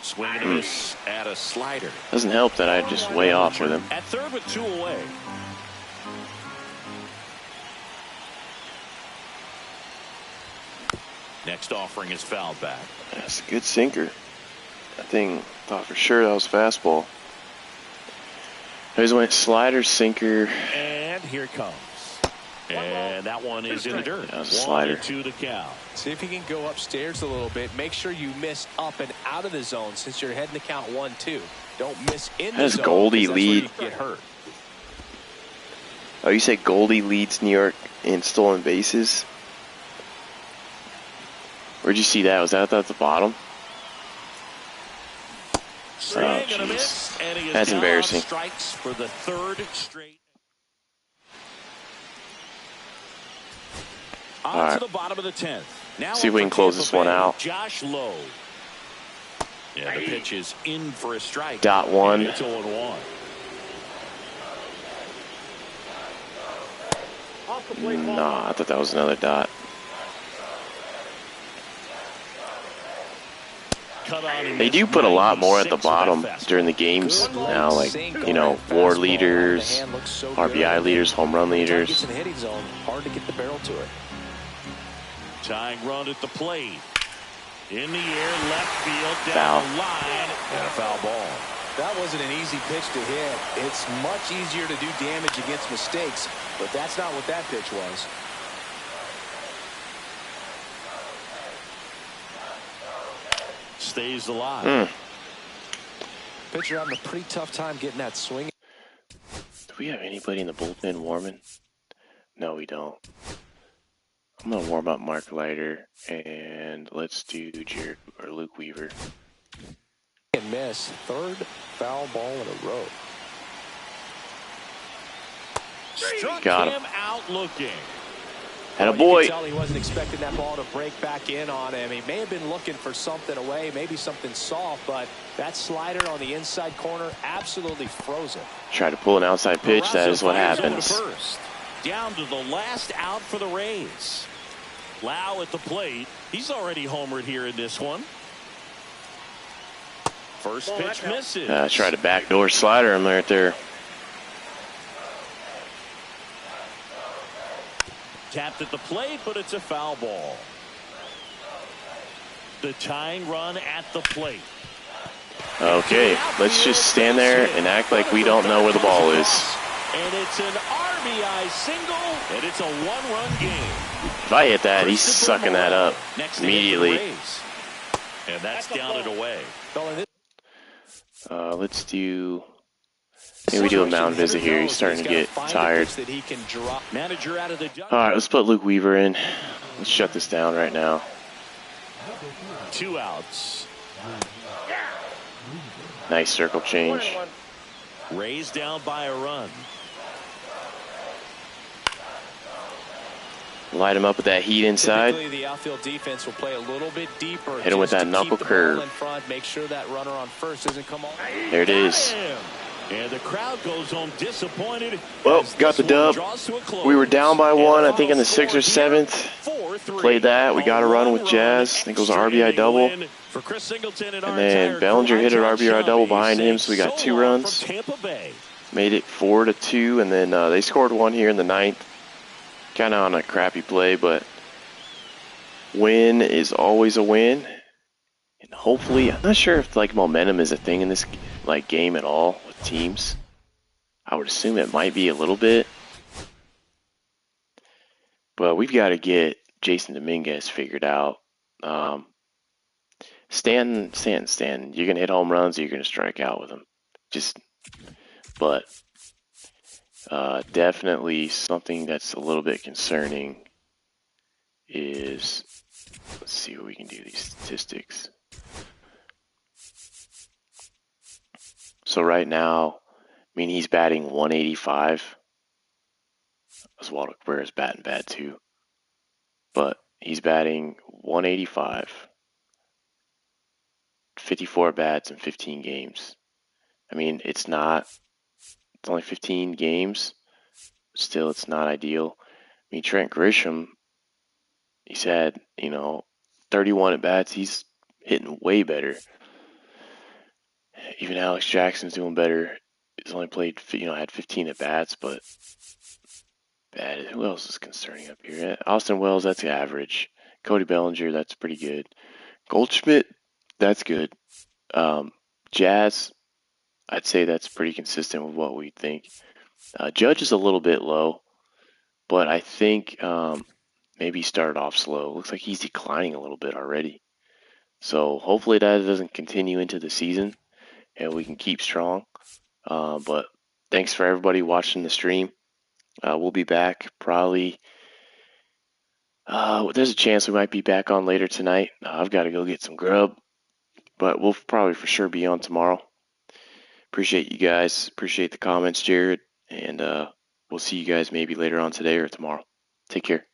S2: Swing and a miss at a slider.
S1: Doesn't help that I just way off with him.
S2: At third with 2 away. Next offering is fouled back.
S1: That's a good sinker. That thing, thought for sure that was fastball. Here's went slider, sinker.
S2: And here it comes. And that one is in the dirt.
S1: That was a slider.
S2: 1-2 the count.
S3: See if you can go upstairs a little bit. Make sure you miss up and out of the zone since you're heading to count 1-2. Don't miss in the zone.
S1: Goldie lead.
S3: You get hurt.
S1: Oh, you say Goldie leads New York in stolen bases? Where'd you see that? Was that at the bottom? Oh, jeez. That's embarrassing.
S2: Strikes for the third straight. On to the bottom of the 10th. Now
S1: see if we can close this one out.
S2: Josh Lowe. Yeah, the pitch is in for a strike.
S1: Dot one.
S2: It's 0-1.
S1: Nah, I thought that was another dot.
S2: cut on in
S1: They
S2: this
S1: do put a lot more at the
S2: 96 of
S1: bottom
S2: that fastball.
S1: during the games
S3: Good
S1: now, like,
S3: sink
S1: you
S3: on
S1: know,
S3: that
S1: WAR
S3: fastball.
S1: leaders,
S3: The hand looks so
S1: RBI
S3: good.
S1: leaders, home run
S3: Every time it
S1: leaders.
S3: gets in the hitting zone, hard to get the barrel to it.
S2: Tying run at the plate. In the air, left field,
S1: Foul.
S2: down the line, and a foul ball.
S3: That wasn't an easy pitch to hit. It's much easier to do damage against mistakes, but that's not what that pitch was.
S2: Stays alive.
S3: Pitcher having a pretty tough time getting that swing.
S1: Do we have anybody in the bullpen warming? No, we don't. I'm going to warm up Mark Leiter, and let's do Jared or Luke Weaver.
S3: And miss. Third foul ball in a row.
S2: Struck
S1: Got him.
S2: him out looking.
S1: Had a
S3: You
S1: boy.
S3: could tell he wasn't expecting that ball to break back in on him. He may have been looking for something away, maybe something soft, but that slider on the inside corner absolutely froze it.
S1: Try to pull an outside pitch. That is what
S2: Fires over to
S1: happens.
S2: first. Down to the last out for the Rays. Lau at the plate. He's already homered here in this one. First pitch misses.
S1: Try to backdoor slider him right there.
S2: Tapped at the plate, but it's a foul ball. The tying run at the plate.
S1: Okay, let's just stand there and act like we don't know where the ball is.
S2: And it's an RBI single, and it's a one-run game.
S1: If I hit that, he's sucking that up
S2: Next
S1: immediately.
S2: And that's down and away.
S1: Let's do... Maybe we do a mound visit here. He's starting to get tired.
S2: Manager out of the
S1: All right, let's put Luke Weaver in. Let's shut this down right now.
S2: 2 outs.
S1: Nice circle change.
S2: Rays down by a run.
S1: Light him up with that heat inside.
S3: Typically, the outfield defense will play a little bit deeper.
S1: Hit him with
S3: just
S1: that
S3: to
S1: knuckle
S3: keep the ball
S1: curve.
S3: in front, make sure that runner on first doesn't come off.
S1: There it is.
S2: And the crowd goes home disappointed.
S1: Well,
S2: as
S1: got the
S2: this one
S1: dub.
S2: draws to a close.
S1: We were down by
S2: And
S1: one,
S2: the
S1: I think in the
S2: final
S1: 6th or
S2: score here,
S1: 7th.
S2: 4-3.
S1: Played that. We got a run with Jazz. I think it was an RBI double.
S2: For Chris Singleton and
S1: And then Bellinger hit an RBI double behind him, so we got 2 runs.
S2: Tampa Bay.
S1: Made it 4-2, and then they scored 1 here in the 9th. Kind of on a crappy play, but win is always a win. And hopefully, I'm not sure if like momentum is a thing in this like game at all with teams. I would assume it might be a little bit. But we've got to get Jason Dominguez figured out. Stan, you're going to hit home runs or you're going to strike out with him. But definitely something that's a little bit concerning is, let's see what we can do, these statistics. So right now, I mean, he's batting 185. Oswaldo Cabrera's batting bad too. But he's batting 185. 54 bats in 15 games. I mean, it's only 15 games. Still, it's not ideal. I mean, Trent Grisham, he's had, 31 at bats. He's hitting way better. Even Alex Jackson's doing better. He's only played, had 15 at bats, but bad. Who else is concerning up here? Austin Wells, that's average. Cody Bellinger, that's pretty good. Goldschmidt, that's good. Jazz, I'd say that's pretty consistent with what we think. Judge is a little bit low, but I think maybe he started off slow. Looks like he's declining a little bit already. So hopefully that doesn't continue into the season and we can keep strong. But thanks for everybody watching the stream. We'll be back probably. There's a chance we might be back on later tonight. I've got to go get some grub, but we'll probably for sure be on tomorrow. Appreciate you guys. Appreciate the comments, Jared. And we'll see you guys maybe later on today or tomorrow. Take care.